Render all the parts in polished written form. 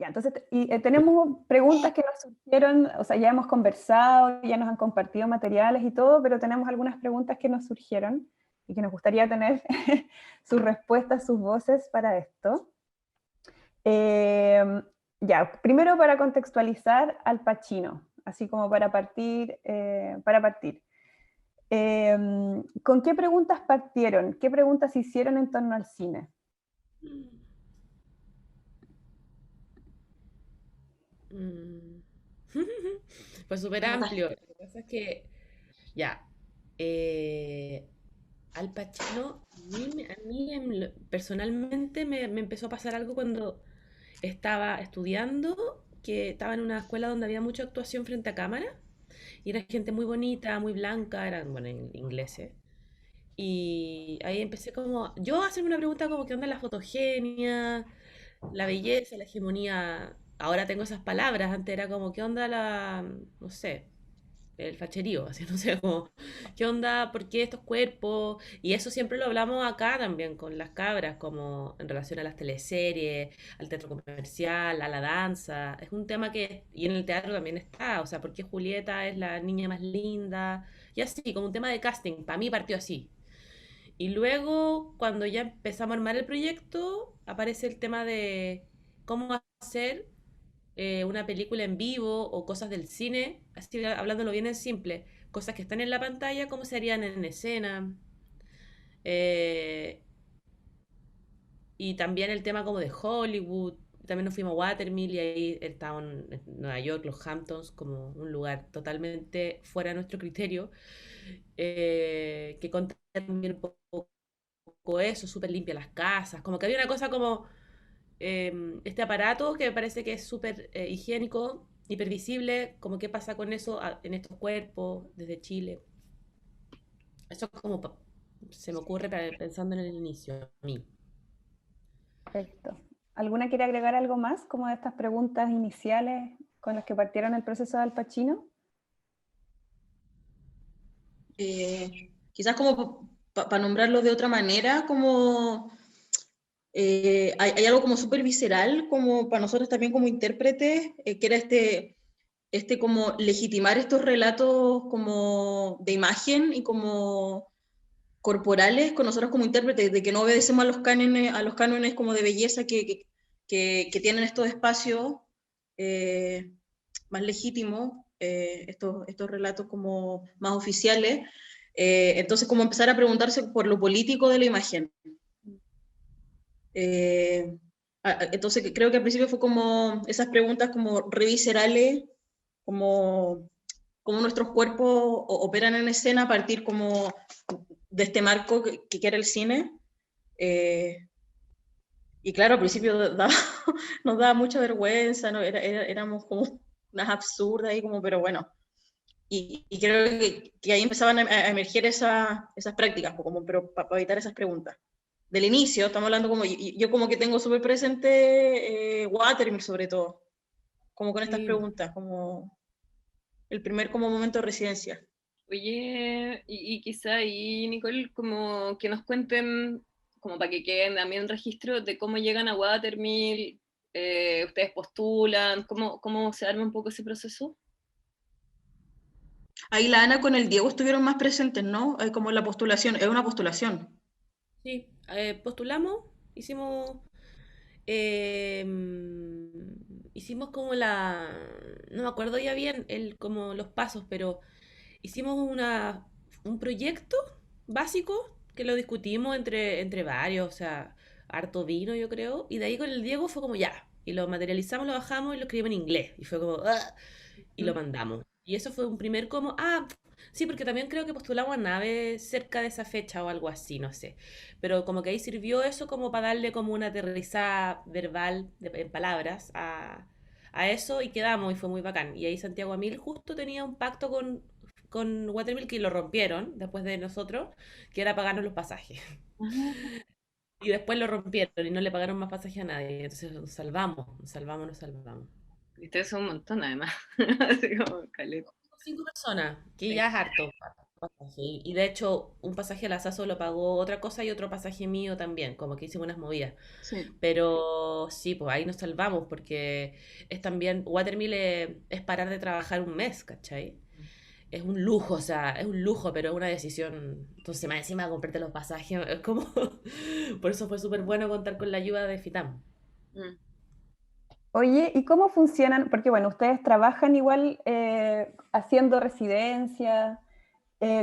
Ya, entonces, tenemos preguntas que nos surgieron, o sea, ya hemos conversado, ya nos han compartido materiales y todo, pero tenemos algunas preguntas que nos surgieron y que nos gustaría tener sus respuestas, sus voces para esto. Ya, primero para contextualizar Al Pacino, así como para partir. ¿Con qué preguntas partieron? ¿Qué preguntas hicieron en torno al cine? Mm. Fue súper Anotaste. amplio. Lo que pasa es que, ya, eh, Al Pacino, personalmente me empezó a pasar algo cuando estaba estudiando, que estaba en una escuela donde había mucha actuación frente a cámara, y era gente muy bonita, muy blanca, eran, bueno, ingleses. Y ahí empecé como, yo a hacerme una pregunta como, ¿qué onda la fotogenia, la belleza, la hegemonía? Ahora tengo esas palabras, antes era como, ¿qué onda la, no sé, el facherío? Así, no sé, como, ¿qué onda, por qué estos cuerpos? Y eso siempre lo hablamos acá también con las cabras, como en relación a las teleseries, al teatro comercial, a la danza. Es un tema que, y en el teatro también está, o sea, ¿por qué Julieta es la niña más linda? Y así, como un tema de casting, para mí partió así. Y luego, cuando ya empezamos a armar el proyecto, aparece el tema de cómo hacer una película en vivo o cosas del cine, así hablándolo bien en simple, cosas que están en la pantalla, cómo se harían en escena. Eh, y también el tema como de Hollywood. También nos fuimos a Watermill y ahí estaban en Nueva York, los Hamptons, como un lugar totalmente fuera de nuestro criterio, que conta también un poco eso, súper limpia las casas, como que había una cosa como este aparato que me parece que es súper higiénico, hipervisible, como qué pasa con eso en estos cuerpos desde Chile. Eso es como se me ocurre pensando en el inicio, a mí. Perfecto. ¿Alguna quiere agregar algo más, como de estas preguntas iniciales con las que partieron el proceso de Al Pacino? Quizás como para nombrarlo de otra manera, como hay algo como súper visceral, como para nosotros también como intérpretes, que era este como legitimar estos relatos como de imagen y como corporales con nosotros como intérpretes, de que no obedecemos a los cánones como de belleza que tienen estos espacios eh, más legítimos, estos relatos como más oficiales. Entonces, como empezar a preguntarse por lo político de la imagen. Eh, entonces, creo que al principio fue como esas preguntas como reviscerales, como cómo nuestros cuerpos operan en escena a partir como de este marco que era el cine. Eh, y claro, al principio nos daba mucha vergüenza, ¿no? Éramos como unas absurdas y como, pero bueno. Y creo que ahí empezaban a emerger esas prácticas, como, pero para evitar esas preguntas. Del inicio, estamos hablando como, yo como que tengo súper presente Watermill sobre todo, como con estas Sí. preguntas, como el primer como momento de residencia. Oye, y quizá ahí, Nicole, como que nos cuenten, como para que queden también un registro de cómo llegan a Watermill, ustedes postulan, cómo se arma un poco ese proceso. Ahí la Ana con el Diego estuvieron más presentes, ¿no? Como la postulación, es una postulación. Sí, postulamos, eh, hicimos como no me acuerdo ya bien como los pasos, pero hicimos un proyecto básico que lo discutimos entre varios, o sea, harto vino yo creo, y de ahí con el Diego fue como ya, y lo materializamos, lo bajamos y lo escribimos en inglés, y fue como, "Ah", y lo mandamos. Y eso fue un primer como, sí, porque también creo que postulamos a nave cerca de esa fecha o algo así, no sé. Pero como que ahí sirvió eso como para darle como una aterrizada verbal en palabras a eso y quedamos y fue muy bacán. Y ahí Santiago Amil justo tenía un pacto con Watermill que lo rompieron después de nosotros, que era pagarnos los pasajes. Y después lo rompieron y no le pagaron más pasaje a nadie. Entonces nos salvamos, nos salvamos, nos salvamos. Ustedes son un montón, además. Así como caleta. 5 personas, que Sí. ya es harto. pasaje. Y de hecho, un pasaje a la Sasso lo pagó otra cosa y otro pasaje mío también, como que hicimos unas movidas. Sí. Pero sí, pues ahí nos salvamos porque es también, Watermill es parar de trabajar un mes, ¿cachai? Es un lujo, o sea, es un lujo, pero es una decisión. Entonces, más encima, comprarte los pasajes, es como. Por eso fue súper bueno contar con la ayuda de Fitam. Mm. Oye, ¿y cómo funcionan? Porque bueno, ustedes trabajan igual haciendo residencia.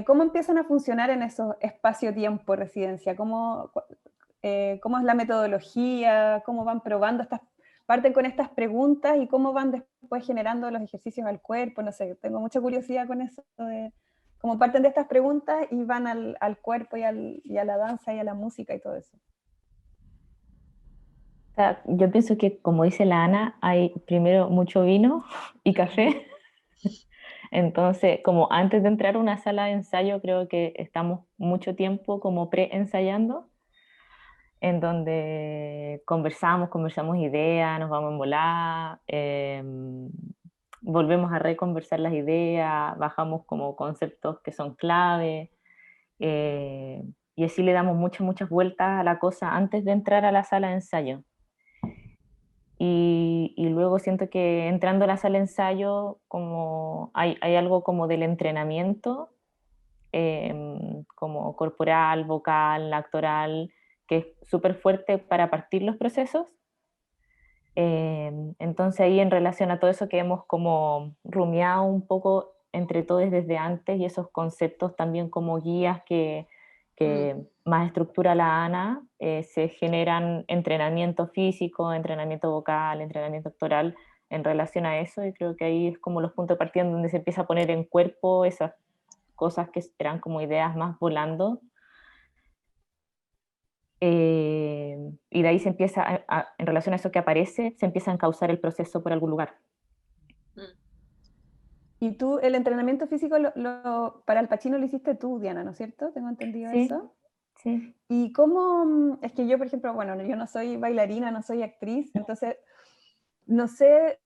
¿Cómo empiezan a funcionar en esos espacio-tiempo residencia? ¿Cómo es la metodología? ¿Cómo van probando parten con estas preguntas y cómo van después generando los ejercicios al cuerpo? No sé, tengo mucha curiosidad con eso de cómo parten de estas preguntas y van al cuerpo y a la danza y a la música y todo eso. O sea, yo pienso que, como dice la Ana, hay primero mucho vino y café. Entonces, como antes de entrar a una sala de ensayo, creo que estamos mucho tiempo como pre-ensayando, en donde conversamos ideas, nos vamos en volar, volvemos a reconversar las ideas, bajamos como conceptos que son clave, eh, y así le damos muchas vueltas a la cosa antes de entrar a la sala de ensayo. Y luego siento que entrando a la sala de ensayo, como hay algo como del entrenamiento, como corporal, vocal, actoral, que es súper fuerte para partir los procesos. Entonces ahí en relación a todo eso que hemos como rumiado un poco entre todos desde antes y esos conceptos también como guías que más estructura la Ana, se generan entrenamiento físico, entrenamiento vocal, entrenamiento actoral en relación a eso, y creo que ahí es como los puntos de partida donde se empieza a poner en cuerpo esas cosas que eran como ideas más volando. Y de ahí se empieza, en relación a eso que aparece, se empieza a encauzar el proceso por algún lugar. Mm. Y tú, el entrenamiento físico para el Pacino lo hiciste tú, Diana, ¿no es cierto? ¿Tengo entendido Sí, eso? sí. ¿Y cómo? Es que yo, por ejemplo, bueno, yo no soy bailarina, no soy actriz, entonces no sé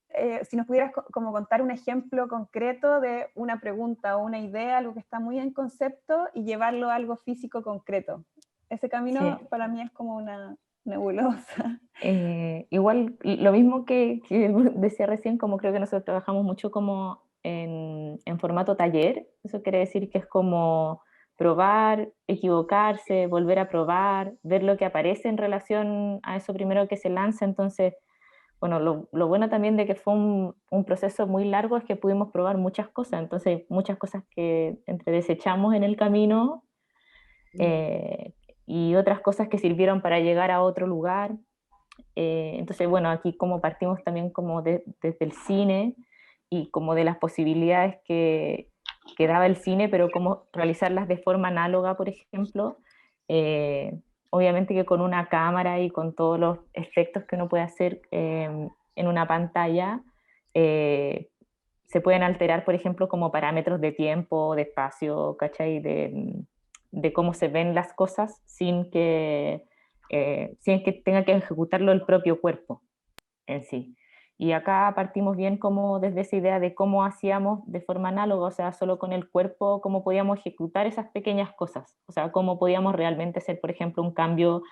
si nos pudieras como contar un ejemplo concreto de una pregunta o una idea, algo que está muy en concepto, y llevarlo a algo físico concreto. Ese camino Sí. para mí es como una nebulosa. Igual, lo mismo que decía recién, como creo que nosotros trabajamos mucho como en formato taller, eso quiere decir que es como probar, equivocarse, volver a probar, ver lo que aparece en relación a eso primero que se lanza. Entonces, bueno, lo bueno también de que fue un proceso muy largo es que pudimos probar muchas cosas, entonces muchas cosas que entre desechamos en el camino, eh, y otras cosas que sirvieron para llegar a otro lugar. Entonces, bueno, aquí como partimos también como desde el cine y como de las posibilidades que daba el cine, pero cómo realizarlas de forma análoga, por ejemplo. Eh, Obviamente que con una cámara y con todos los efectos que uno puede hacer en una pantalla, eh, se pueden alterar, por ejemplo, como parámetros de tiempo, de espacio, ¿cachai? De cómo se ven las cosas sin que tenga que ejecutarlo el propio cuerpo en sí. Y acá partimos bien como desde esa idea de cómo hacíamos de forma análoga, o sea, solo con el cuerpo, cómo podíamos ejecutar esas pequeñas cosas, o sea, cómo podíamos realmente hacer, por ejemplo, un cambio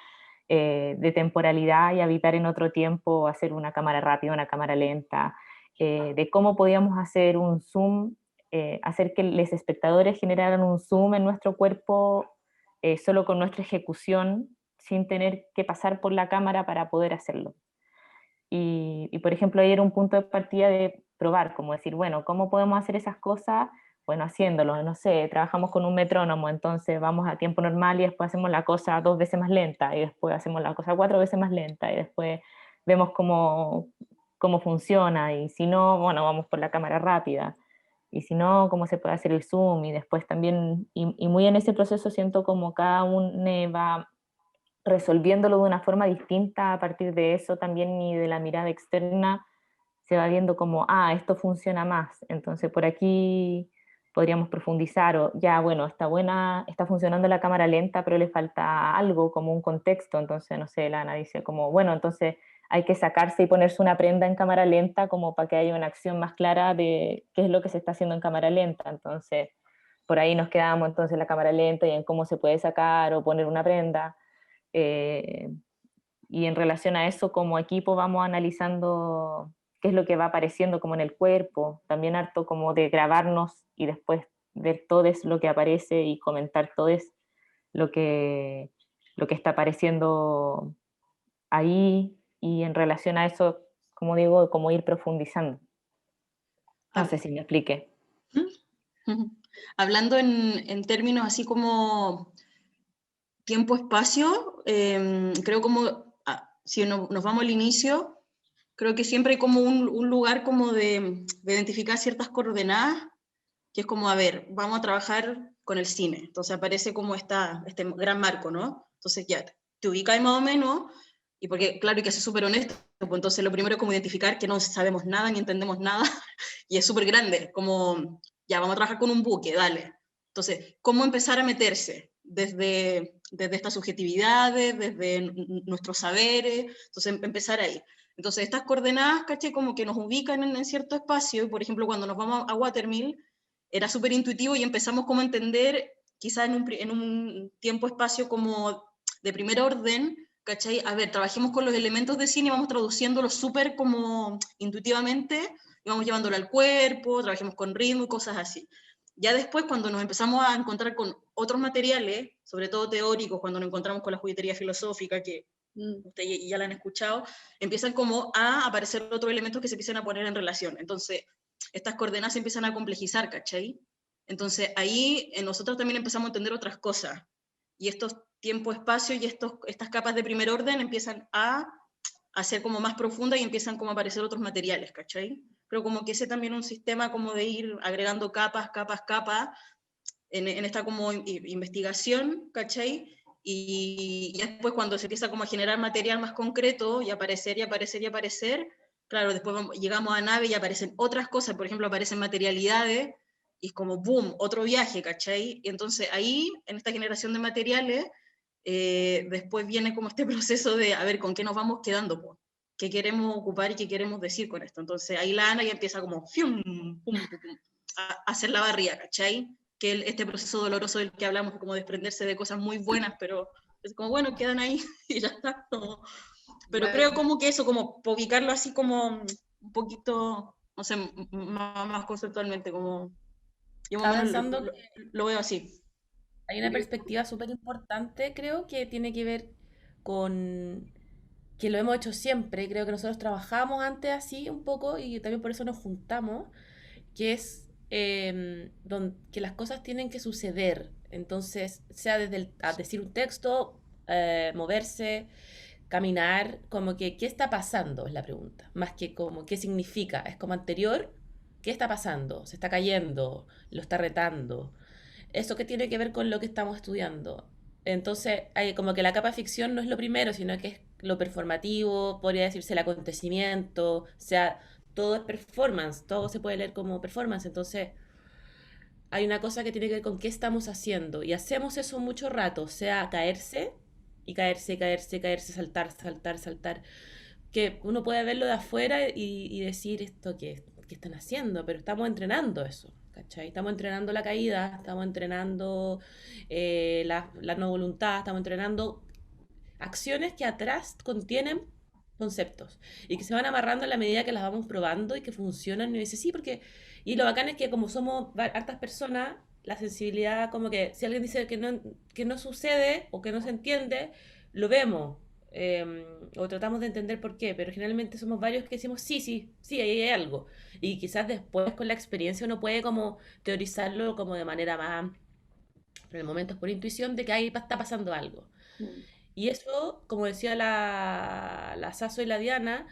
de temporalidad y habitar en otro tiempo, hacer una cámara rápida, una cámara lenta, de cómo podíamos hacer un zoom, hacer que los espectadores generaran un zoom en nuestro cuerpo solo con nuestra ejecución, sin tener que pasar por la cámara para poder hacerlo. Por ejemplo, ahí era un punto de partida de probar, como decir, bueno, ¿cómo podemos hacer esas cosas? Bueno, haciéndolo, no sé, trabajamos con un metrónomo, entonces vamos a tiempo normal y después hacemos la cosa 2 veces más lenta, y después hacemos la cosa 4 veces más lenta, y después vemos cómo funciona, y si no, bueno, vamos por la cámara rápida, y si no, cómo se puede hacer el zoom, y después también, y muy en ese proceso siento como cada uno va resolviéndolo de una forma distinta a partir de eso también, y de la mirada externa se va viendo como, esto funciona más, entonces por aquí podríamos profundizar, o ya, bueno, está funcionando la cámara lenta, pero le falta algo, como un contexto, entonces, no sé, Lana dice como, bueno, entonces hay que sacarse y ponerse una prenda en cámara lenta como para que haya una acción más clara de qué es lo que se está haciendo en cámara lenta, entonces por ahí nos quedamos entonces en la cámara lenta y en cómo se puede sacar o poner una prenda. Y en relación a eso, como equipo vamos analizando qué es lo que va apareciendo como en el cuerpo, también harto como de grabarnos y después ver todo es lo que aparece y comentar todo es lo que, lo que está apareciendo ahí, y en relación a eso, como digo, como ir profundizando. No sé si me expliqué. Hablando en términos así como tiempo-espacio, creo como, si nos vamos al inicio, creo que siempre hay como un lugar como de identificar ciertas coordenadas, que es como, a ver, vamos a trabajar con el cine, entonces aparece como este gran marco, ¿no? Entonces ya te ubicas más o menos, y porque, claro, hay que ser súper honesto, pues entonces lo primero es como identificar que no sabemos nada ni entendemos nada, y es súper grande, como, ya, vamos a trabajar con un buque, dale. Entonces, ¿cómo empezar a meterse? Desde estas subjetividades, desde nuestros saberes, entonces empezar ahí. Entonces, estas coordenadas, caché, como que nos ubican en cierto espacio, por ejemplo, cuando nos vamos a Watermill, era súper intuitivo y empezamos como a entender, quizás en un tiempo-espacio como de primer orden, ¿cachai? A ver, trabajemos con los elementos de cine y vamos traduciéndolo súper como intuitivamente, y vamos llevándolo al cuerpo, trabajemos con ritmo y cosas así. Ya después, cuando nos empezamos a encontrar con otros materiales, sobre todo teóricos, cuando nos encontramos con la juguetería filosófica, que ustedes ya la han escuchado, empiezan como a aparecer otros elementos que se empiezan a poner en relación. Entonces, estas coordenadas se empiezan a complejizar, ¿cachai? Entonces, ahí nosotros también empezamos a entender otras cosas. Y estos tiempo-espacio y estas capas de primer orden empiezan a ser como más profundas y empiezan como a aparecer otros materiales, ¿cachai? Pero como que ese también un sistema como de ir agregando capas, capas, capas, en esta como investigación, ¿cachai? Y después cuando se empieza como a generar material más concreto y aparecer y aparecer y aparecer, claro, después llegamos a nave y aparecen otras cosas, por ejemplo, aparecen materialidades, y es como, boom, otro viaje, ¿cachai? Y entonces ahí, en esta generación de materiales, después viene como este proceso de, a ver, ¿con qué nos vamos quedando? Po? ¿Qué queremos ocupar y qué queremos decir con esto? Entonces ahí la Ana ya empieza como, ¡fium! Pum, pum, pum, a hacer la barriga, ¿cachai? Que este proceso doloroso del que hablamos, como desprenderse de cosas muy buenas, pero es como, bueno, quedan ahí y ya está. Como, pero creo como que eso, como ubicarlo así como un poquito, no sé, más conceptualmente, como yo más o Estaba menos pensando lo veo así. hay una perspectiva súper importante, creo, que tiene que ver con que lo hemos hecho siempre. Creo que nosotros trabajamos antes así un poco y también por eso nos juntamos, que es que las cosas tienen que suceder. Entonces, sea desde a decir un texto, moverse, caminar, como que, ¿qué está pasando? Es la pregunta. Más que como, ¿qué significa? Es como anterior, ¿qué está pasando? ¿Se está cayendo? ¿Lo está retando? Eso que tiene que ver con lo que estamos estudiando. Entonces, hay como que la capa de ficción no es lo primero, sino que es lo performativo, podría decirse el acontecimiento, o sea, todo es performance, todo se puede leer como performance. Entonces, hay una cosa que tiene que ver con qué estamos haciendo. Y hacemos eso mucho rato, o sea, caerse y caerse, caerse, caerse, saltar, saltar, saltar. Que uno puede verlo de afuera y decir esto que están haciendo, pero estamos entrenando eso. ¿Cachai? Estamos entrenando la caída, estamos entrenando la no voluntad, estamos entrenando acciones que atrás contienen conceptos y que se van amarrando en la medida que las vamos probando y que funcionan. Y dice, sí, porque. Y lo bacán es que, como somos hartas personas, la sensibilidad, como que si alguien dice que no sucede o que no se entiende, lo vemos. O tratamos de entender por qué, pero generalmente somos varios que decimos, sí, sí, sí, ahí hay algo. Y quizás después con la experiencia uno puede como teorizarlo como de manera más, en el momento es por intuición de que ahí está pasando algo. Y eso, como decía la Saso y la Diana,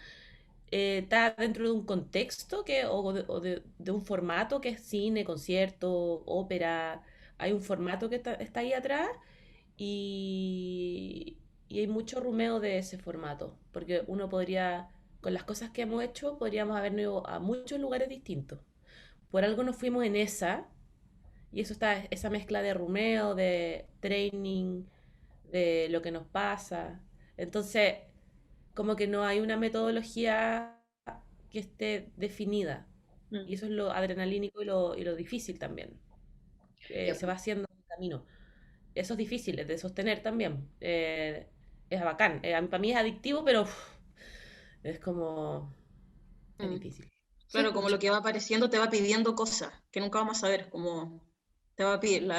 está dentro de un contexto o de un formato que es cine, concierto, ópera. Hay un formato que está ahí atrás y, y hay mucho rumeo de ese formato, porque uno podría, con las cosas que hemos hecho, podríamos haber ido a muchos lugares distintos. Por algo nos fuimos en esa, y eso está, esa mezcla de rumeo, de training, de lo que nos pasa. Entonces, como que no hay una metodología que esté definida. Y eso es lo adrenalínico y lo difícil también. se va haciendo un camino. Eso es difícil de sostener también. Es bacán. Para mí es adictivo, pero es como... es Mm. difícil. Claro, como lo que va apareciendo te va pidiendo cosas que nunca vamos a saber, como te va a pedir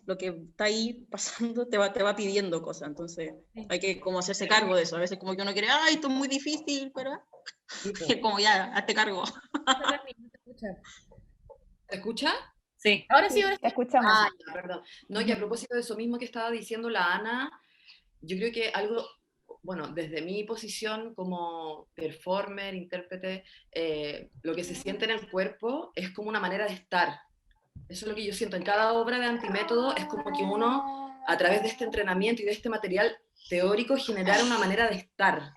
lo que está ahí pasando te va pidiendo cosas, entonces Sí. hay que como hacerse cargo de eso. A veces como que uno quiere, ay, esto es muy difícil, pero Sí, po. como ya, hazte cargo. ¿Te escucha? Sí. Ahora sí, ahora Te sí. escuchamos. Ah, ya, perdón. No, y a propósito de eso mismo que estaba diciendo la Ana, yo creo que algo, bueno, desde mi posición como performer, intérprete, lo que se siente en el cuerpo es como una manera de estar. Eso es lo que yo siento. En cada obra de Antimétodo es como que uno, a través de este entrenamiento y de este material teórico, generar una manera de estar.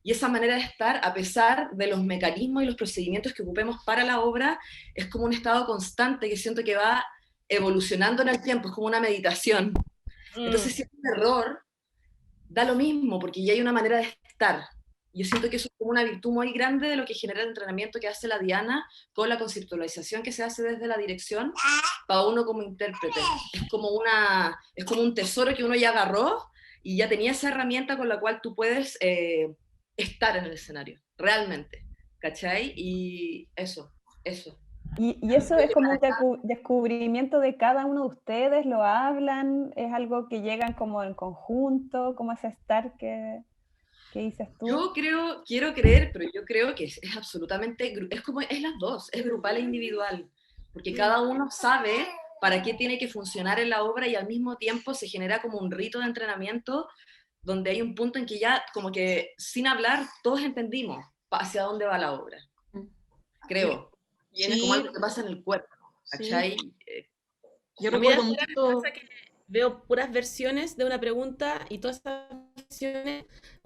Y esa manera de estar, a pesar de los mecanismos y los procedimientos que ocupemos para la obra, es como un estado constante que siento que va evolucionando en el tiempo, es como una meditación. Entonces, si es un error, da lo mismo, porque ya hay una manera de estar. Yo siento que eso es como una virtud muy grande de lo que genera el entrenamiento que hace la Diana con la conceptualización que se hace desde la dirección para uno como intérprete. Es como un tesoro que uno ya agarró y ya tenía esa herramienta con la cual tú puedes estar en el escenario, realmente. ¿Cachai? Y eso. Y eso es como un descubrimiento de cada uno de ustedes, lo hablan, es algo que llegan como en conjunto, como ese estar que dices tú. Yo quiero creer, pero yo creo que es absolutamente, es las dos, es grupal e individual, porque cada uno sabe para qué tiene que funcionar en la obra y al mismo tiempo se genera como un rito de entrenamiento donde hay un punto en que ya como que sin hablar todos entendimos hacia dónde va la obra, creo. Y es como algo que pasa en el cuerpo, ¿cachai? Sí. Yo A mí recuerdo ahora me mucho... pasa que veo puras versiones de una pregunta y todas esas versiones,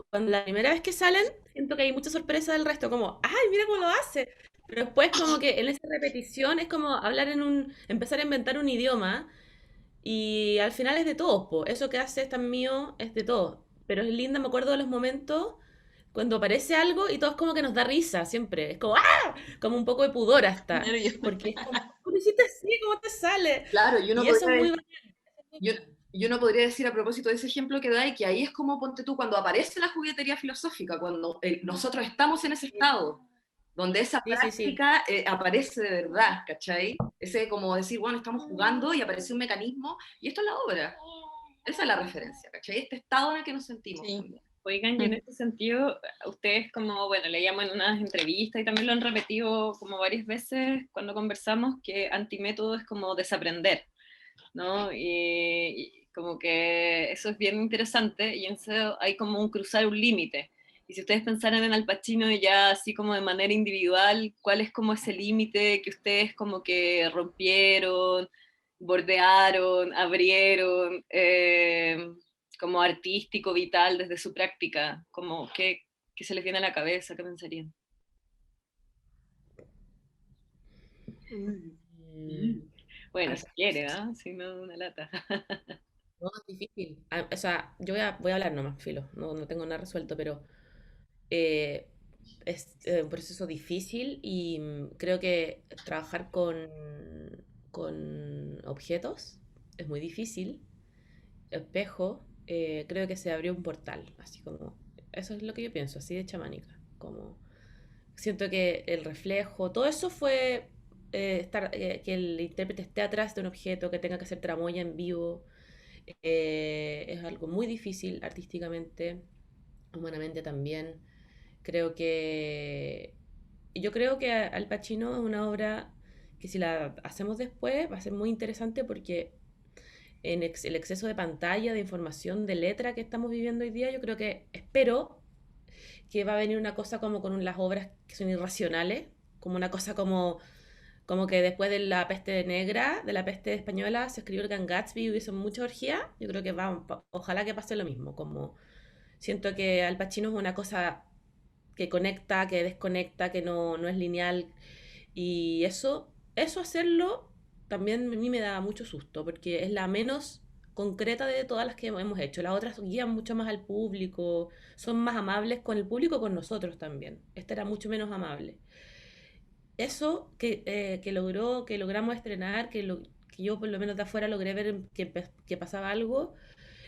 cuando la primera vez que salen, siento que hay mucha sorpresa del resto, como, ¡ay, mira cómo lo hace! Pero después como que en esa repetición es como empezar a inventar un idioma y al final es de todos, po. Eso que hace es tan mío, es de todos. Pero es linda, me acuerdo de los momentos cuando aparece algo y todos como que nos da risa siempre. Es como, ¡ah! Como un poco de pudor hasta. Nervios. Porque es como, ¿cómo lo hiciste así? ¿Cómo te sale? Claro, Y eso es muy yo no podría decir a propósito de ese ejemplo que da, y que ahí es como ponte tú cuando aparece la juguetería filosófica, cuando nosotros estamos en ese estado, donde esa Sí, sí, sí. práctica aparece de verdad, ¿cachai? Ese como decir, bueno, estamos jugando y aparece un mecanismo, y esto es la obra. Esa es la referencia, ¿cachai? Este estado en el que nos sentimos. Sí. También. Oigan, y en este sentido, ustedes como, bueno, le llaman en unas entrevistas y también lo han repetido como varias veces cuando conversamos, que antimétodo es como desaprender, ¿no? Y como que eso es bien interesante y en eso hay como un cruzar un límite. Y si ustedes pensaran en Al Pacino ya así como de manera individual, ¿cuál es como ese límite que ustedes como que rompieron, bordearon, abrieron, como artístico, vital desde su práctica? Como ¿qué se les viene a la cabeza? ¿Qué pensarían? Bueno, si quiere, ¿ah? Si no, una lata. No, es difícil. O sea, yo voy a hablar nomás, filo. No tengo nada resuelto, pero eh, es un proceso difícil y creo que trabajar con objetos es muy difícil. Espejo, creo que se abrió un portal, así como, eso es lo que yo pienso, así de chamánica, como siento que el reflejo, todo eso fue que el intérprete esté atrás de un objeto, que tenga que hacer tramoya en vivo, es algo muy difícil artísticamente, humanamente también. Creo que, yo creo que Al Pacino es una obra que si la hacemos después va a ser muy interesante porque el exceso de pantalla, de información, de letra que estamos viviendo hoy día, yo creo que espero que va a venir una cosa como con las obras que son irracionales, como una cosa como que después de la peste negra, de la peste española, se escribió el Gran Gatsby y hubiese mucha orgía. Yo creo que ojalá que pase lo mismo, como siento que Al Pacino es una cosa que conecta, que desconecta, que no es lineal. Y eso hacerlo también a mí me da mucho susto, porque es la menos concreta de todas las que hemos hecho. Las otras guían mucho más al público, son más amables con el público, con nosotros también. Esta era mucho menos amable. Eso que logramos estrenar, que yo por lo menos de afuera logré ver que pasaba algo,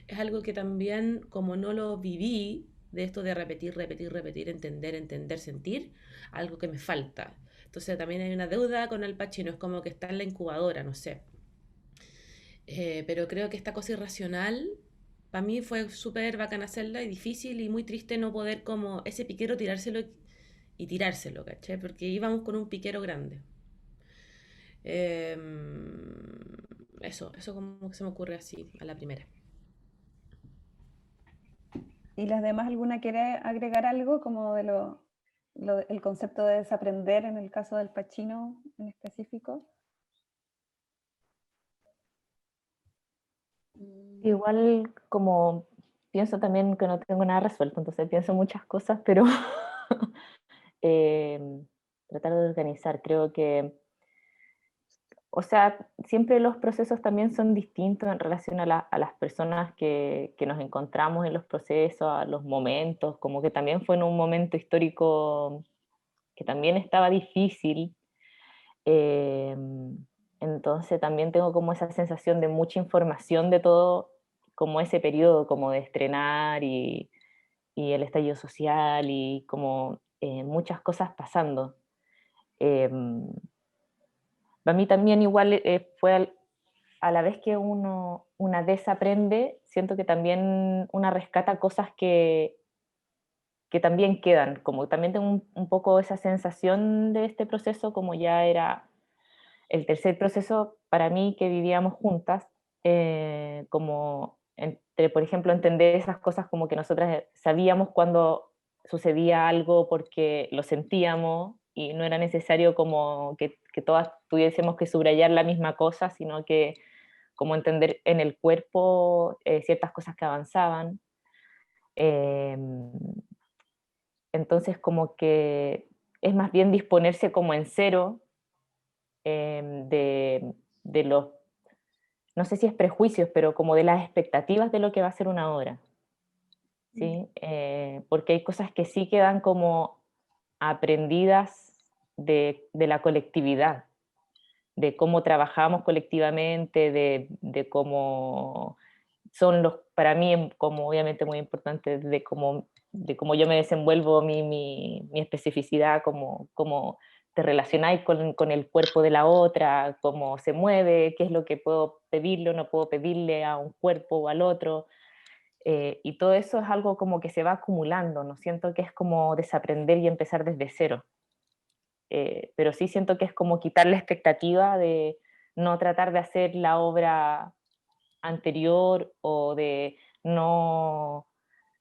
es algo que también, como no lo viví, de esto de repetir, repetir, repetir, entender, entender, sentir, algo que me falta. Entonces también hay una deuda con Al Pacino, es como que está en la incubadora, no sé. Pero creo que esta cosa irracional, para mí fue súper bacán hacerla y difícil y muy triste no poder como ese piquero tirárselo y tirárselo, ¿cachai? Porque íbamos con un piquero grande. Eh, eso como que se me ocurre así a la primera. ¿Y las demás alguna quiere agregar algo como de el concepto de desaprender en el caso del Pacino en específico? Igual como pienso también que no tengo nada resuelto, entonces pienso muchas cosas, pero tratar de organizar, creo que, o sea, siempre los procesos también son distintos en relación a las personas que nos encontramos en los procesos, a los momentos, como que también fue en un momento histórico que también estaba difícil. Eh, entonces también tengo como esa sensación de mucha información de todo, como ese periodo, como de estrenar y el estallido social y como muchas cosas pasando. Eh, para mí también igual fue a la vez que una desaprende, siento que también una rescata cosas que también quedan, como también tengo un poco esa sensación de este proceso, como ya era el tercer proceso para mí que vivíamos juntas, como entre, por ejemplo, entender esas cosas como que nosotras sabíamos cuando sucedía algo porque lo sentíamos y no era necesario como que todas tuviésemos que subrayar la misma cosa, sino que como entender en el cuerpo ciertas cosas que avanzaban. Eh, entonces como que es más bien disponerse como en cero de los, no sé si es prejuicios, pero como de las expectativas de lo que va a ser una obra, ¿sí? Porque hay cosas que sí quedan como aprendidas de la colectividad, de cómo trabajamos colectivamente, de cómo son los, para mí, como obviamente muy importante, de cómo yo me desenvuelvo mi especificidad, cómo te relacionáis con el cuerpo de la otra, cómo se mueve, qué es lo que puedo pedirle o no puedo pedirle a un cuerpo o al otro. Y todo eso es algo como que se va acumulando, no siento que es como desaprender y empezar desde cero. Pero sí siento que es como quitar la expectativa de no tratar de hacer la obra anterior o de no,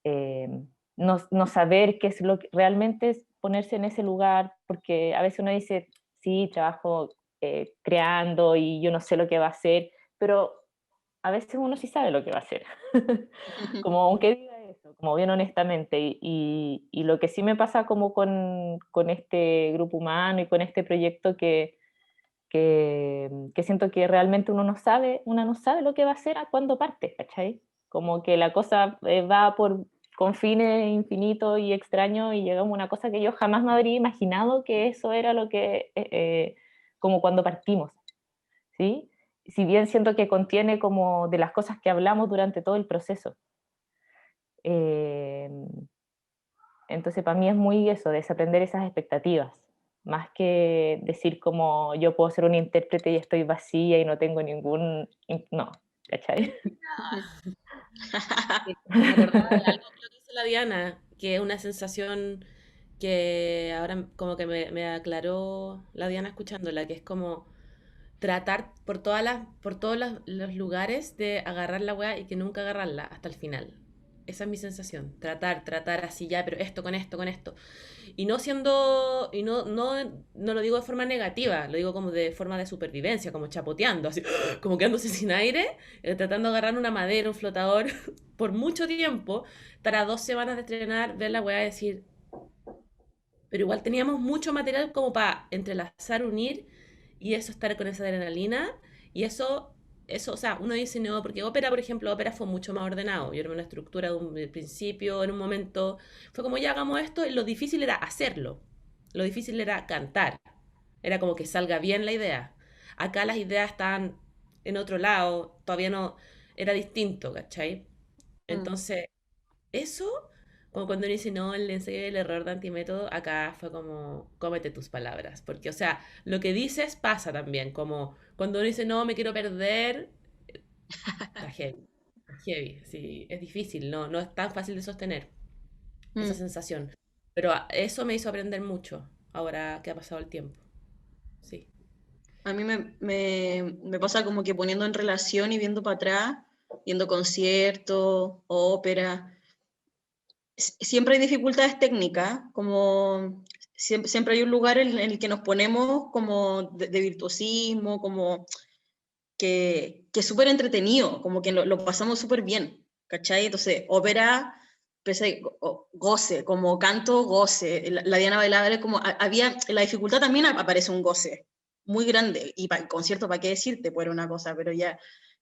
eh, no saber qué es lo que realmente es ponerse en ese lugar, porque a veces uno dice, sí, trabajo creando y yo no sé lo que va a hacer, pero a veces uno sí sabe lo que va a hacer, como aunque diga eso, como bien honestamente, y lo que sí me pasa como con este grupo humano y con este proyecto que siento que realmente uno no sabe lo que va a hacer a cuándo parte, ¿cachai? Como que la cosa va con fines infinitos y extraños y llegamos a una cosa que yo jamás me habría imaginado que eso era lo que, como cuando partimos, ¿sí? Si bien siento que contiene como de las cosas que hablamos durante todo el proceso. Eh, entonces para mí es muy eso, desaprender esas expectativas, más que decir como yo puedo ser un intérprete y estoy vacía y no tengo ningún... No, ¿cachai? Me acordaba de algo que lo que dice la Diana, que es una sensación que ahora como que me aclaró la Diana escuchándola, que es como tratar por todos los lugares de agarrar la weá y que nunca agarrarla hasta el final. Esa es mi sensación. Tratar así ya, pero esto con esto, con esto. Y no siendo, y no lo digo de forma negativa, lo digo como de forma de supervivencia, como chapoteando, así, como quedándose sin aire, tratando de agarrar una madera, un flotador, por mucho tiempo, para 2 semanas de estrenar, ver la weá y decir, pero igual teníamos mucho material como para entrelazar, unir y eso estar con esa adrenalina y o sea, uno dice no, porque ópera, por ejemplo, ópera fue mucho más ordenado, yo era una estructura de principio, en un momento, fue como ya hagamos esto y lo difícil era hacerlo, lo difícil era cantar, era como que salga bien la idea. Acá las ideas están en otro lado, todavía no, era distinto, ¿cachai? Mm. Entonces, eso, como cuando uno dice, no, el ensayo del error de antimétodo, acá fue como, cómete tus palabras, porque, o sea, lo que dices pasa también, como cuando uno dice, no, me quiero perder, está heavy, está heavy, sí, es difícil, no es tan fácil de sostener esa Mm. sensación, pero eso me hizo aprender mucho, ahora que ha pasado el tiempo, sí. A mí me pasa como que poniendo en relación y viendo para atrás, viendo conciertos, ópera, siempre hay dificultades técnicas, como siempre hay un lugar en el que nos ponemos como de virtuosismo, como que es súper entretenido, como que lo pasamos súper bien, ¿cachai? Entonces, ópera, goce, como canto, goce, la Diana Bailable, como había, en la dificultad también aparece un goce muy grande, y para el concierto, ¿para qué decirte? Pues era una cosa, pero ya,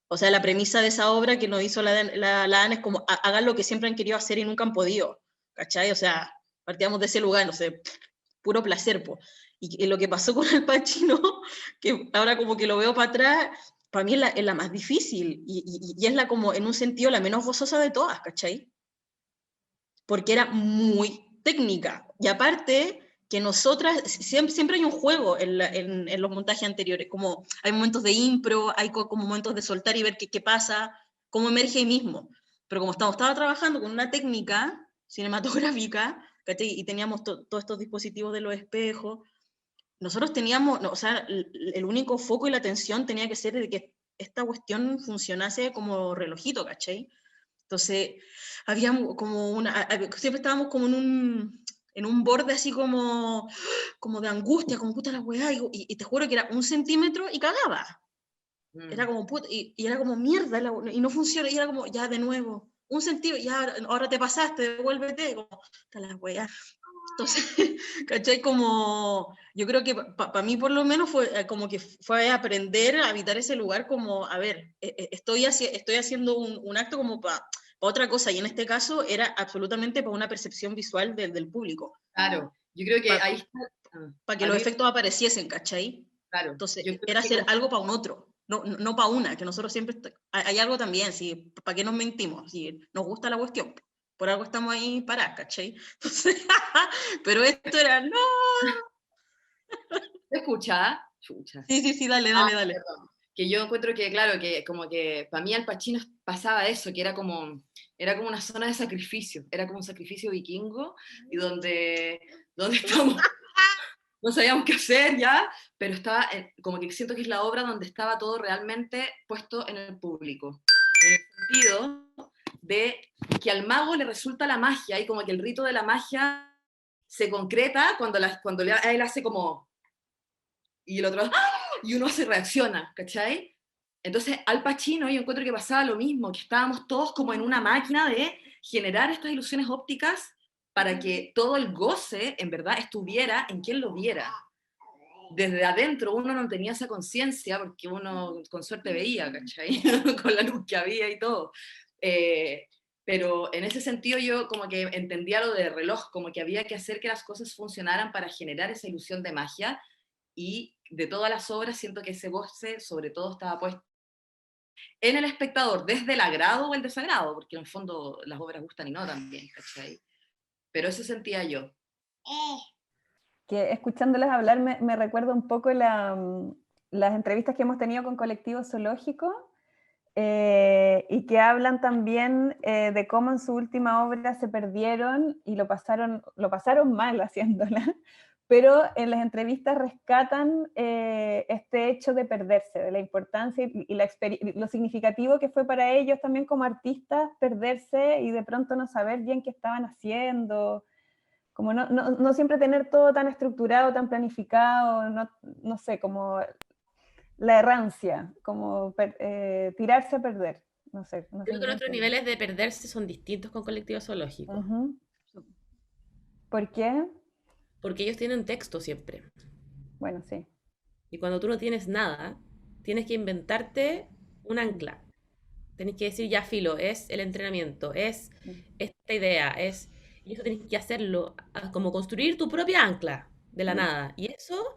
o sea, la premisa de esa obra que nos hizo la Ana es como, hagan lo que siempre han querido hacer y nunca han podido, ¿cachai? O sea, partíamos de ese lugar, no sé, puro placer, po. Y lo que pasó con el Pacino, que ahora como que lo veo para atrás, para mí es la más difícil, y es la como, en un sentido, la menos gozosa de todas, ¿cachai? Porque era muy técnica. Y aparte, que nosotras, siempre hay un juego en los montajes anteriores, como hay momentos de impro, hay como momentos de soltar y ver qué pasa, cómo emerge ahí mismo. Pero como estaba trabajando con una técnica cinematográfica, ¿cachai? Y teníamos todos estos dispositivos de los espejos, nosotros teníamos, no, o sea, el único foco y la atención tenía que ser de que esta cuestión funcionase como relojito, ¿cachai? Entonces, había como siempre estábamos como en un borde así como de angustia, como puta la weá, y te juro que era 1 centímetro y cagaba. Era como puta, y era como mierda, y no funciona, y era como, ya de nuevo, 1 centímetro, ya ahora te pasaste, devuélvete, como, puta la weá. Entonces, ¿cachai? Como, yo creo que para mí por lo menos fue como que fue aprender a habitar ese lugar como, a ver, estoy haciendo un acto como para otra cosa, y en este caso era absolutamente para una percepción visual del público, Claro, yo creo que ahí está. para que A los mí, efectos apareciesen, ¿cachai? claro, Entonces, yo creo era que hacer algo para un otro, no para una, que nosotros siempre, hay algo también, ¿sí? ¿Para qué nos mentimos? Si nos gusta la cuestión, por algo estamos ahí parados, ¿cachai? Entonces, pero esto era, no. ¿te escucha? Chucha. Sí, dale, Ah, dale. perdón. Que yo encuentro que, claro, que como que para mí Al Pacino pasaba eso, que era como una zona de sacrificio, era como un sacrificio vikingo, y donde estamos, no sabíamos qué hacer ya, pero estaba, como que siento que es la obra donde estaba todo realmente puesto en el público, en el sentido de que al mago le resulta la magia, y como que el rito de la magia se concreta cuando él hace como, y el otro, ¡ah! Y uno se reacciona, ¿cachai? Entonces, Al Pacino, yo encuentro que pasaba lo mismo, que estábamos todos como en una máquina de generar estas ilusiones ópticas para que todo el goce, en verdad, estuviera en quien lo viera. Desde adentro uno no tenía esa conciencia, porque uno con suerte veía, ¿cachai? Con la luz que había y todo. Pero en ese sentido yo como que entendía lo de reloj, como que había que hacer que las cosas funcionaran para generar esa ilusión de magia, y de todas las obras siento que ese goce sobre todo estaba puesto en el espectador, desde el agrado o el desagrado, porque en el fondo las obras gustan y no también, ¿cachai? Pero eso sentía yo. Que escuchándolas hablar me recuerda un poco las entrevistas que hemos tenido con colectivos zoológicos, y que hablan también de cómo en su última obra se perdieron y lo pasaron mal haciéndola, pero en las entrevistas rescatan este hecho de perderse, de la importancia y lo significativo que fue para ellos también como artistas perderse y de pronto no saber bien qué estaban haciendo, como no siempre tener todo tan estructurado, tan planificado, no sé, como la errancia, como tirarse a perder. No sé Creo si que me nuestros entiendes. niveles de perderse son distintos con colectivos zoológicos, Ujú. ¿Por qué? porque ellos tienen texto siempre. Bueno, sí. Y cuando tú no tienes nada, tienes que inventarte un ancla. Tenés que decir, ya filo, es el entrenamiento, es esta idea, y eso tenés que hacerlo, como construir tu propia ancla de la nada. Y eso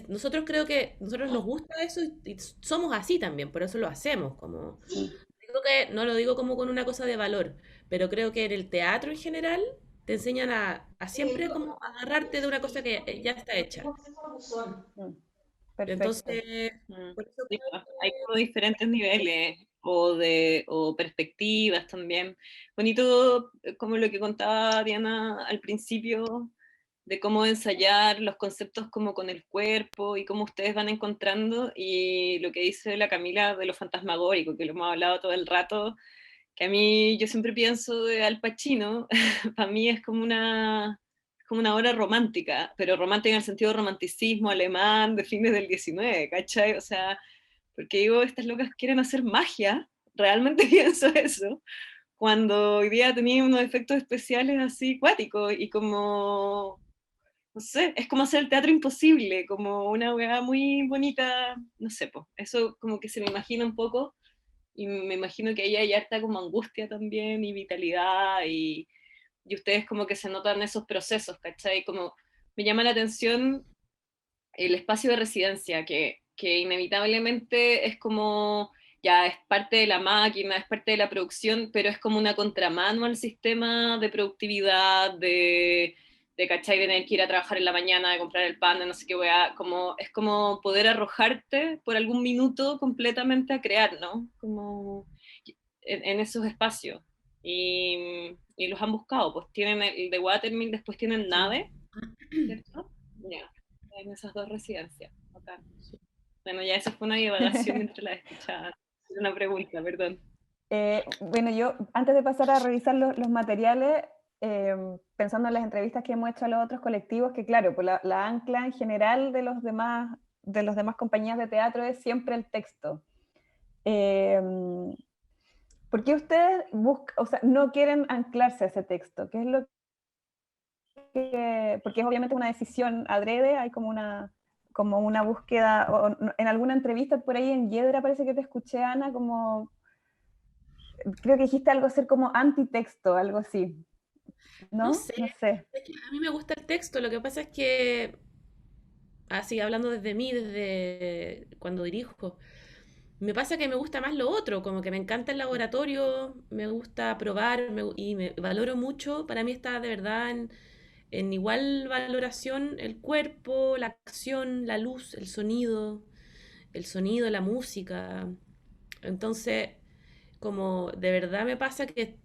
nosotros creo que nosotros nos gusta eso y somos así también, por eso lo hacemos. Como, digo que no lo digo como con una cosa de valor, pero creo que en el teatro en general te enseñan a siempre como agarrarte de una cosa que ya está hecha. Perfecto. Entonces, por eso Sí, creo hay que como diferentes niveles o perspectivas también. Bonito, como lo que contaba Diana al principio, de cómo ensayar los conceptos como con el cuerpo y cómo ustedes van encontrando, y lo que dice la Camila de lo fantasmagórico, que lo hemos hablado todo el rato, que a mí yo siempre pienso de Al Pacino, para mí es como una obra romántica, pero romántica en el sentido de romanticismo alemán de fines del 19, ¿cachai? O sea, porque digo, estas locas quieren hacer magia, realmente pienso eso, cuando hoy día tenía unos efectos especiales así cuáticos y como, no sé, es como hacer el teatro imposible, como una weá muy bonita, no sé, pues, eso como que se me imagina un poco y me imagino que ahí hay harta como angustia también y vitalidad y ustedes como que se notan esos procesos, ¿cachai? Como me llama la atención el espacio de residencia, que inevitablemente es como, ya es parte de la máquina, es parte de la producción, pero es como una contramano al sistema de productividad, de ¿cachai? De tener que ir a trabajar en la mañana, de comprar el pan, de no sé qué weá, como, es como poder arrojarte por algún minuto completamente a crear, ¿no? Como en esos espacios. Y los han buscado, pues tienen el de Watermill, después tienen Nave, ¿cierto? Ya, en esas dos residencias. Acá. Bueno, ya eso fue una divagación mientras la escuchaba. Una pregunta, perdón. Bueno, yo antes de pasar a revisar los materiales, pensando en las entrevistas que hemos hecho a los otros colectivos, que claro, pues la ancla en general de los demás compañías de teatro es siempre el texto. ¿Por qué ustedes o sea, no quieren anclarse a ese texto? ¿Qué es lo que, porque es obviamente una decisión adrede, hay como una búsqueda, en alguna entrevista por ahí en Yedra parece que te escuché, Ana, como, creo que dijiste algo ser como antitexto, algo así, no ¿no? sé, No sé. es que a mí me gusta el texto, lo que pasa es que, así hablando desde mí, desde cuando dirijo, me pasa que me gusta más lo otro, como que me encanta el laboratorio, me gusta probar y me valoro mucho, para mí está de verdad en igual valoración el cuerpo, la acción, la luz, el sonido, la música. Entonces, como de verdad me pasa que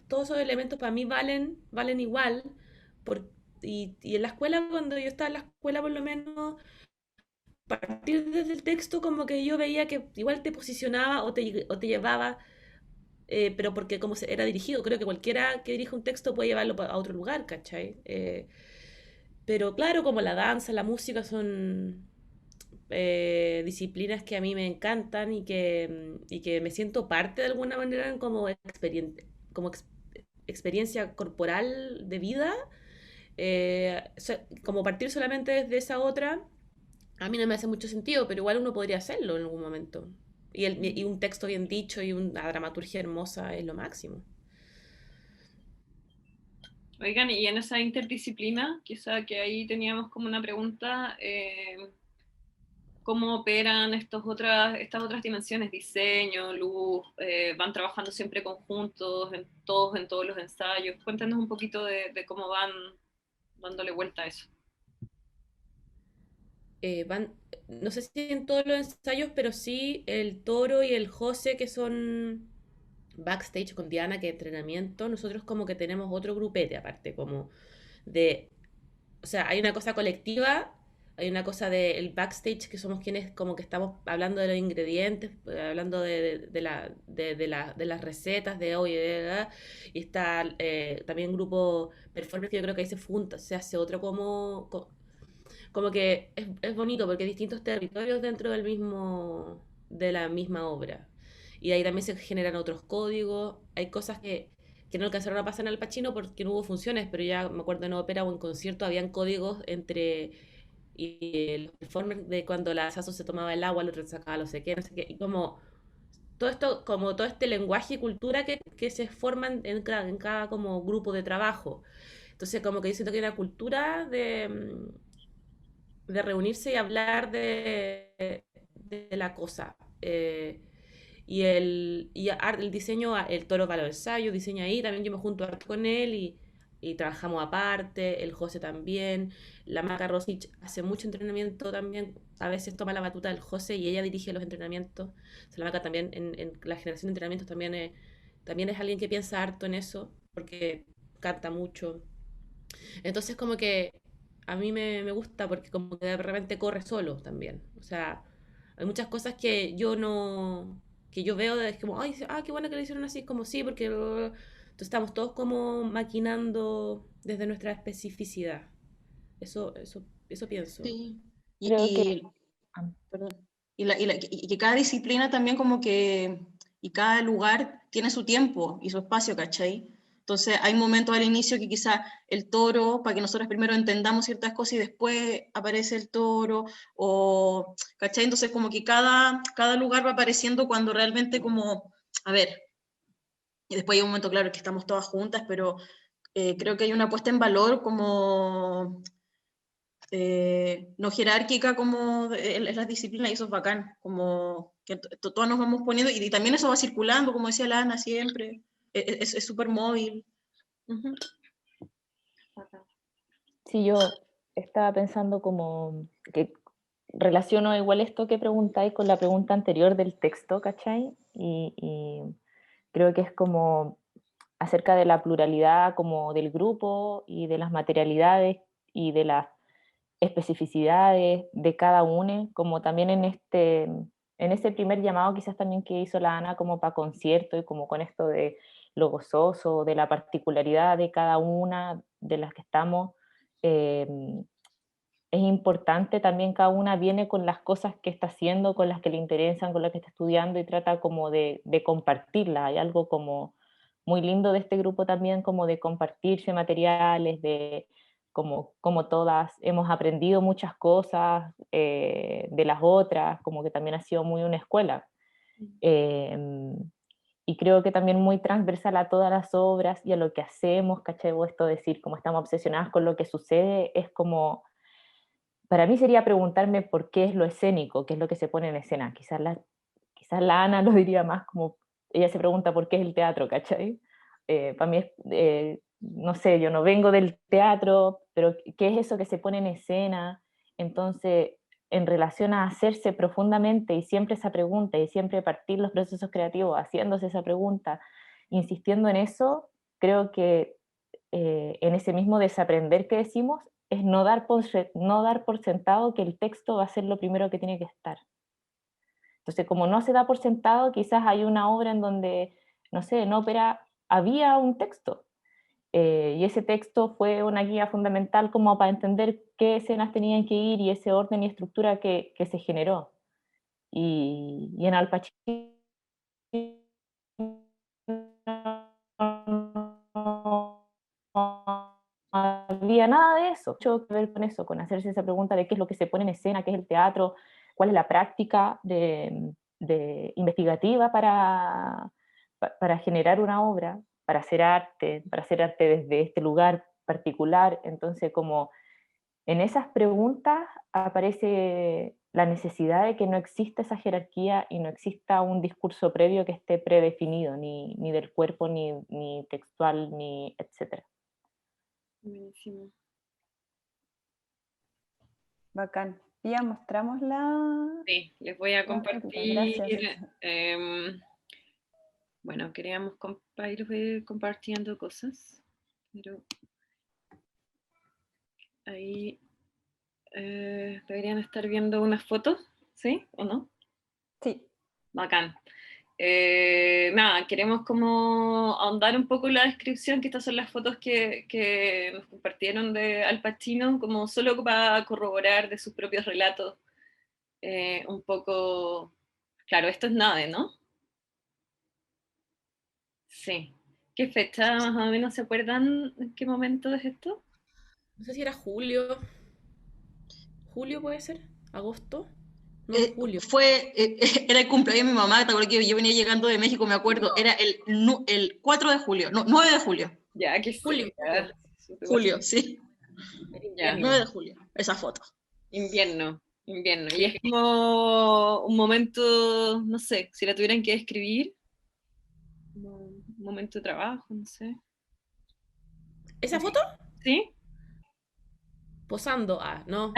todos esos elementos para mí valen igual. Por, y en la escuela, cuando yo estaba en la escuela, por lo menos, partir desde el texto, como que yo veía que igual te posicionaba o te llevaba, pero porque como era dirigido, creo que cualquiera que dirija un texto puede llevarlo a otro lugar, ¿cachai? Pero claro, como la danza, la música son disciplinas que a mí me encantan y que me siento parte de alguna manera como, como experiencia corporal de vida. Como partir solamente desde esa otra, a mí no me hace mucho sentido, pero igual uno podría hacerlo en algún momento. Y un texto bien dicho y una dramaturgia hermosa es lo máximo. Oigan, y en esa interdisciplina, quizá que ahí teníamos como una pregunta, ¿cómo operan estas otras dimensiones? Diseño, luz, van trabajando siempre conjuntos, en todos los ensayos. Cuéntanos un poquito de cómo van dándole vuelta a eso. Van, no sé si en todos los ensayos, pero sí el Toro y el José, que son backstage con Diana, que entrenamiento, nosotros como que tenemos otro grupete aparte, como de, o sea, hay una cosa colectiva, hay una cosa del backstage, que somos quienes como que estamos hablando de los ingredientes, hablando de las recetas, de hoy, y está también grupo performance, que yo creo que ahí se hace otro como que es bonito porque hay distintos territorios dentro de la misma obra. Y ahí también se generan otros códigos. Hay cosas que no alcanzaron a pasar en Al Pacino porque no hubo funciones, pero ya me acuerdo en ópera o en concierto habían códigos entre los performers de cuando la Sasso se tomaba el agua, el otro sacaba no sé qué, no sé qué. Y como todo esto, como todo este lenguaje y cultura que se forman en cada como grupo de trabajo. Entonces, como que yo siento que hay una cultura reunirse y hablar de la cosa. El diseño, el Toro va a los ensayos, diseña ahí, también yo me junto harto con él y trabajamos aparte, el José también, la Maca Rosich hace mucho entrenamiento también, a veces toma la batuta del José y ella dirige los entrenamientos. O sea, la Maca también en la generación de entrenamientos también es alguien que piensa harto en eso, porque canta mucho. Entonces como que a mí me gusta porque como que de repente corre solo también. O sea, hay muchas cosas que yo no, que yo veo es como, ay, qué bueno que lo hicieron así, como sí, porque entonces estamos todos como maquinando desde nuestra especificidad. Eso pienso. Sí. Creo que Y, perdón. Y que cada disciplina también como que, y cada lugar tiene su tiempo y su espacio, ¿cachai? Entonces hay momentos al inicio que quizá el toro, para que nosotros primero entendamos ciertas cosas y después aparece el toro, o, ¿cachai? Entonces como que cada lugar va apareciendo cuando realmente como, a ver, y después hay un momento, claro, que estamos todas juntas, pero creo que hay una puesta en valor como no jerárquica como en las disciplinas, y eso es bacán, como que todos nos vamos poniendo, y también eso va circulando, como decía la Ana siempre, es súper móvil. Ujú. sí, yo estaba pensando como que relaciono igual esto que preguntáis con la pregunta anterior del texto, ¿cachai? Y creo que es como acerca de la pluralidad como del grupo y de las materialidades y de las especificidades de cada uno, como también en ese primer llamado quizás también que hizo la Ana como para concierto y como con esto de lo gozoso, de la particularidad de cada una de las que estamos, eh, es importante también cada una viene con las cosas que está haciendo, con las que le interesan, con las que está estudiando y trata como de compartirla. Hay algo como muy lindo de este grupo también, como de compartirse materiales, de como todas hemos aprendido muchas cosas de las otras, como que también ha sido muy una escuela. Eh, y creo que también muy transversal a todas las obras y a lo que hacemos, ¿cachai? O esto de decir, como estamos obsesionadas con lo que sucede, es como para mí sería preguntarme por qué es lo escénico, qué es lo que se pone en escena. Quizás la Ana lo diría más como, ella se pregunta por qué es el teatro, ¿cachai? Para mí es, no sé, yo no vengo del teatro, pero ¿qué es eso que se pone en escena? Entonces, en relación a hacerse profundamente y siempre esa pregunta y siempre partir los procesos creativos haciéndose esa pregunta, insistiendo en eso, creo que en ese mismo desaprender que decimos, es no dar por sentado que el texto va a ser lo primero que tiene que estar. Entonces, como no se da por sentado, quizás hay una obra en donde, no sé, en ópera había un texto, y ese texto fue una guía fundamental como para entender qué escenas tenían que ir y ese orden y estructura que se generó. Y en Al Pacino había nada de eso. Mucho que ver con eso, con hacerse esa pregunta de qué es lo que se pone en escena, qué es el teatro, cuál es la práctica de investigativa para generar una obra, para hacer arte desde este lugar particular. Entonces, como en esas preguntas aparece la necesidad de que no exista esa jerarquía y no exista un discurso previo que esté predefinido, ni del cuerpo, ni textual, ni etcétera. Buenísimo. Bacán. Y ya mostramos la... Sí, les voy a compartir. Gracias. Bueno, queríamos ir compartiendo cosas, pero ahí deberían estar viendo unas fotos, ¿sí o no? Sí. Bacán. Nada, queremos como ahondar un poco en la descripción, que estas son las fotos que nos compartieron de Al Pacino, como solo para corroborar de sus propios relatos. Un poco, claro, esto es Nade, ¿no? Sí. ¿Qué fecha más o menos se acuerdan? ¿En qué momento es esto? No sé si era julio. ¿Julio puede ser? ¿Agosto? No, julio. Era el cumpleaños de mi mamá, te acuerdas que yo venía llegando de México, me acuerdo, era el 4 de julio, no, 9 de julio. Ya, que Julio. Julio, sí. Ya. 9 de julio, esa foto. Invierno. Y es como un momento, no sé, si la tuvieran que describir, como un momento de trabajo, no sé. ¿Esa foto? ¿Sí? Posando. No.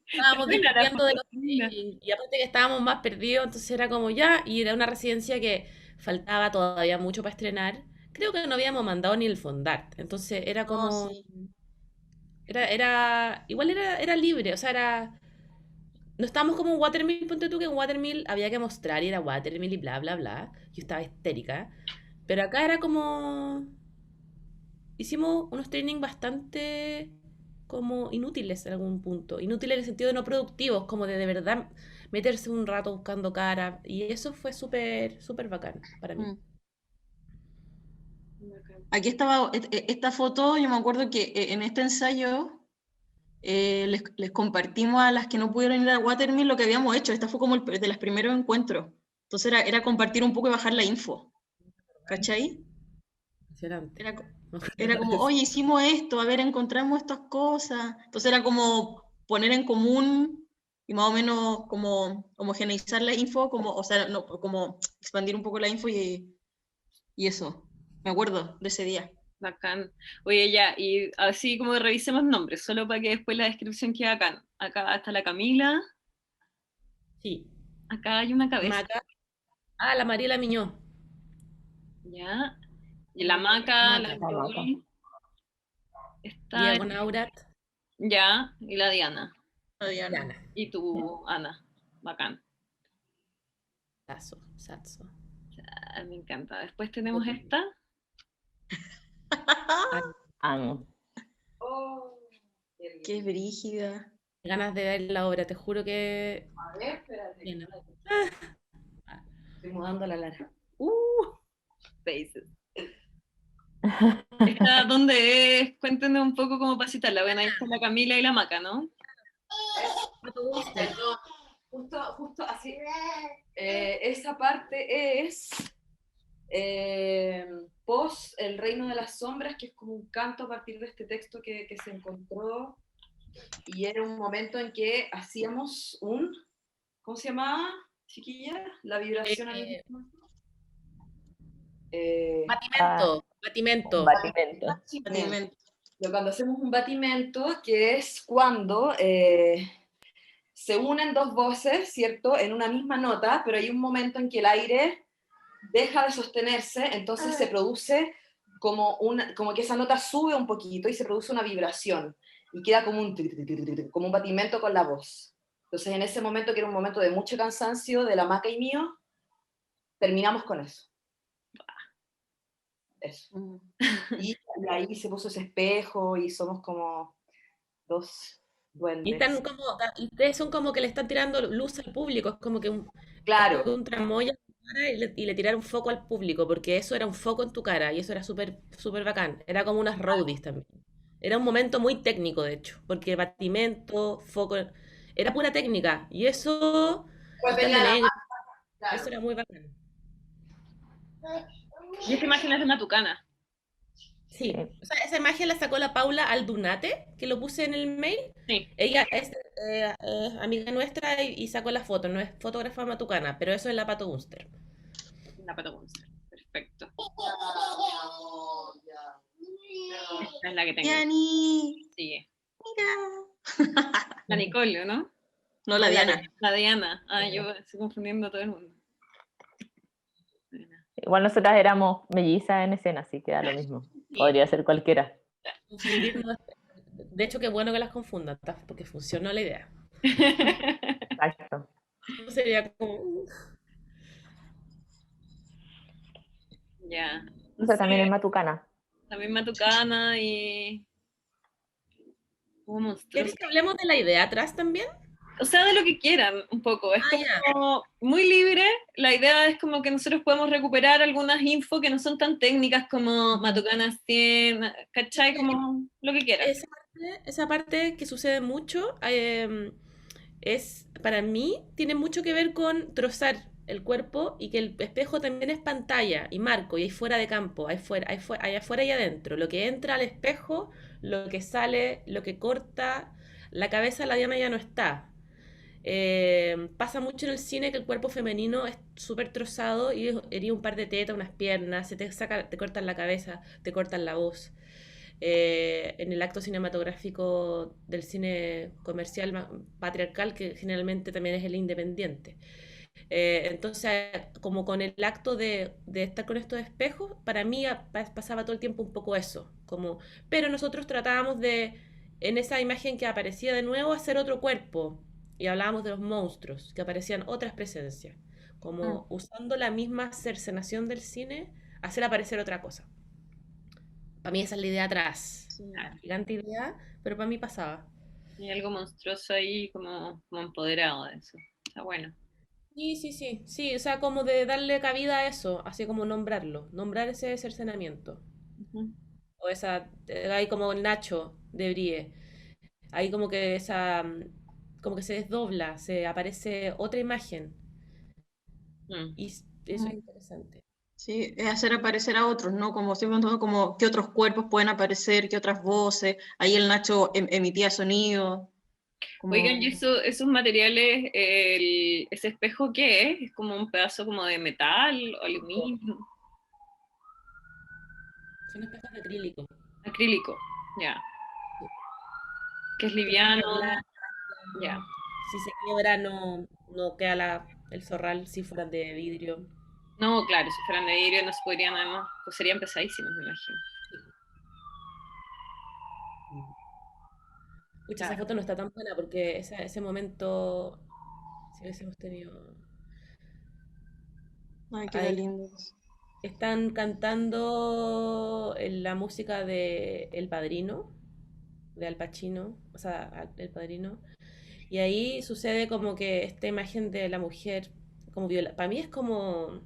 Está Estábamos buena la discutiendo de foto, los linda. training, y aparte que estábamos más perdidos, entonces era como ya, y era una residencia que faltaba todavía mucho para estrenar. Creo que no habíamos mandado ni el fondart, entonces era No, como, sí. igual era libre, o sea, no estábamos como en Watermill, ponte tú que en Watermill había que mostrar y era Watermill y bla, bla, bla, yo estaba histérica, pero acá era como, hicimos unos training bastante como inútiles en algún punto. Inútiles en el sentido de no productivos, como de verdad meterse un rato buscando cara. Y eso fue súper, súper bacán para mí. Mm. Aquí estaba esta foto, yo me acuerdo que en este ensayo les compartimos a las que no pudieron ir a Watermill lo que habíamos hecho. Esta fue como de los primeros encuentros. Entonces era compartir un poco y bajar la info. ¿Cachai? Impresionante. Era como, oye, hicimos esto, a ver, encontramos estas cosas. Entonces era como poner en común y más o menos como homogeneizar la info, como, o sea, no, como expandir un poco la info y eso. Me acuerdo de ese día. Bacán. Oye, ya, y así como revisemos nombres, solo para que después la descripción quede bacán. Acá está la Camila, Sí. acá hay una cabeza, Maca. La Mariela Miñó. ya. Y la Maca, la Maca. Nicole, está, Diego Naurat. ya, y la Diana. Diana. Diana. Y tú, Ana. Bacán. Sasso. Satso. Me encanta. Después tenemos esta. Amo. Oh, Qué brígida. Ganas de ver la obra, te juro que. a ver, espérate. Bien. Estoy mudando la Lara. Faces. ¿Esta dónde es? Cuéntenos un poco cómo para citarla. Bueno, ahí está la Camila y la Maca, ¿no? Justo así. Esa parte es post El Reino de las Sombras, que es como un canto a partir de este texto que se encontró, y era un momento en que hacíamos ¿cómo se llamaba, chiquilla? La vibración al mismo tiempo. Batimento. Batimento. Batimento. Batimento. Cuando hacemos un batimento, que es cuando se unen dos voces, ¿cierto?, en una misma nota, pero hay un momento en que el aire deja de sostenerse, entonces se produce como que esa nota sube un poquito y se produce una vibración, y queda como un batimento con la voz. Entonces en ese momento, que era un momento de mucho cansancio de la Maca y mío, terminamos con eso. Eso. Y ahí se puso ese espejo y somos como dos Y duendes. están como, y ustedes son como que le están tirando luz al público, es como que Claro. un tramoya en tu cara y le tiraron foco al público, porque eso era un foco en tu cara y eso era súper súper bacán. Era como unas roadies también. Era un momento muy técnico, de hecho, porque batimento, foco, era pura técnica y eso, Pues están de venía la negro, claro. eso era muy bacán. Y esta imagen es de Matucana. Sí, o sea, esa imagen la sacó la Paula Aldunate, que lo puse en el mail. Sí. Ella es amiga nuestra y sacó la foto, no es fotógrafa matucana, pero eso es la Pato Bunster. La Pato Bunster. Perfecto. Esta es la que tengo. Yani. Sigue. Mira. La Nicole, ¿no? No, la Diana. La Diana. Yo estoy confundiendo a todo el mundo. Igual nosotras éramos mellizas en escena, así que da lo mismo. Sí. Podría ser cualquiera. Confundirnos. De hecho, qué bueno que las confundan, porque funcionó la idea. Exacto. No sería como... Ya. Eso también es Matucana. También Matucana y... ¿Quieres que hablemos de la idea atrás también? O sea, de lo que quieran, un poco. Es como muy libre. La idea es como que nosotros podemos recuperar algunas info que no son tan técnicas como Matucana 100, ¿cachai? Como lo que quieran. Esa parte que sucede mucho es, para mí, tiene mucho que ver con trozar el cuerpo y que el espejo también es pantalla y marco y hay fuera de campo, hay afuera y adentro. Lo que entra al espejo, lo que sale, lo que corta, la cabeza de la Diana ya no está. Pasa mucho en el cine que el cuerpo femenino es súper trozado y hería un par de tetas, unas piernas, te cortan la cabeza, te cortan la voz. En el acto cinematográfico del cine comercial patriarcal, que generalmente también es el independiente. Entonces, como con el acto de estar con estos espejos, para mí pasaba todo el tiempo un poco eso, como, pero nosotros tratábamos de, en esa imagen que aparecía de nuevo, hacer otro cuerpo, y hablábamos de los monstruos, que aparecían otras presencias, como usando la misma cercenación del cine, hacer aparecer otra cosa. Para mí esa es la idea atrás, Sí. una gigante idea, pero para mí pasaba. Hay algo monstruoso ahí como empoderado de eso. Está bueno. Sí, o sea, como de darle cabida a eso, así como nombrar ese cercenamiento. Ujú. O esa, hay como el Nacho de Brie, ahí como que como que se desdobla, se aparece otra imagen, Mm. y eso es interesante. Sí, es hacer aparecer a otros, ¿no? Como siempre, como qué otros cuerpos pueden aparecer, qué otras voces. Ahí el Nacho emitía sonido. Oigan, ¿y Como... esos materiales, ese espejo qué es? ¿Es como un pedazo como de metal o aluminio? Son espejos de acrílico. Acrílico, ya. Sí. Que es Tienen liviano, regla, ya. si se quiebra no queda el zorral si fuera de vidrio. No, claro, si fueran de vidrio no se podrían además, pues serían pesadísimos, me imagino. Pucha, esa Claro. foto no está tan buena porque ese momento, si hubiésemos tenido... Ay, qué era Ahí lindo. están cantando la música de El Padrino, de Al Pacino, o sea, El Padrino. Y ahí sucede como que esta imagen de la mujer, como viola, para mí es como...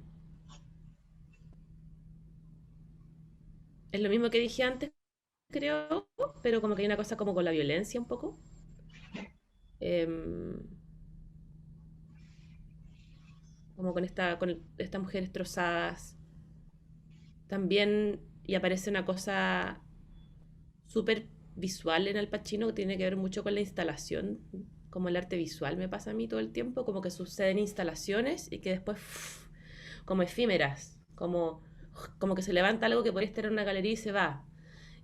Es lo mismo que dije antes, creo, pero como que hay una cosa como con la violencia un poco. Em, como con estas mujeres trozadas. También, y aparece una cosa súper visual en Al Pacino que tiene que ver mucho con la instalación, como el arte visual me pasa a mí todo el tiempo, como que suceden instalaciones y que después, como efímeras, como que se levanta algo que podría estar en una galería y se va.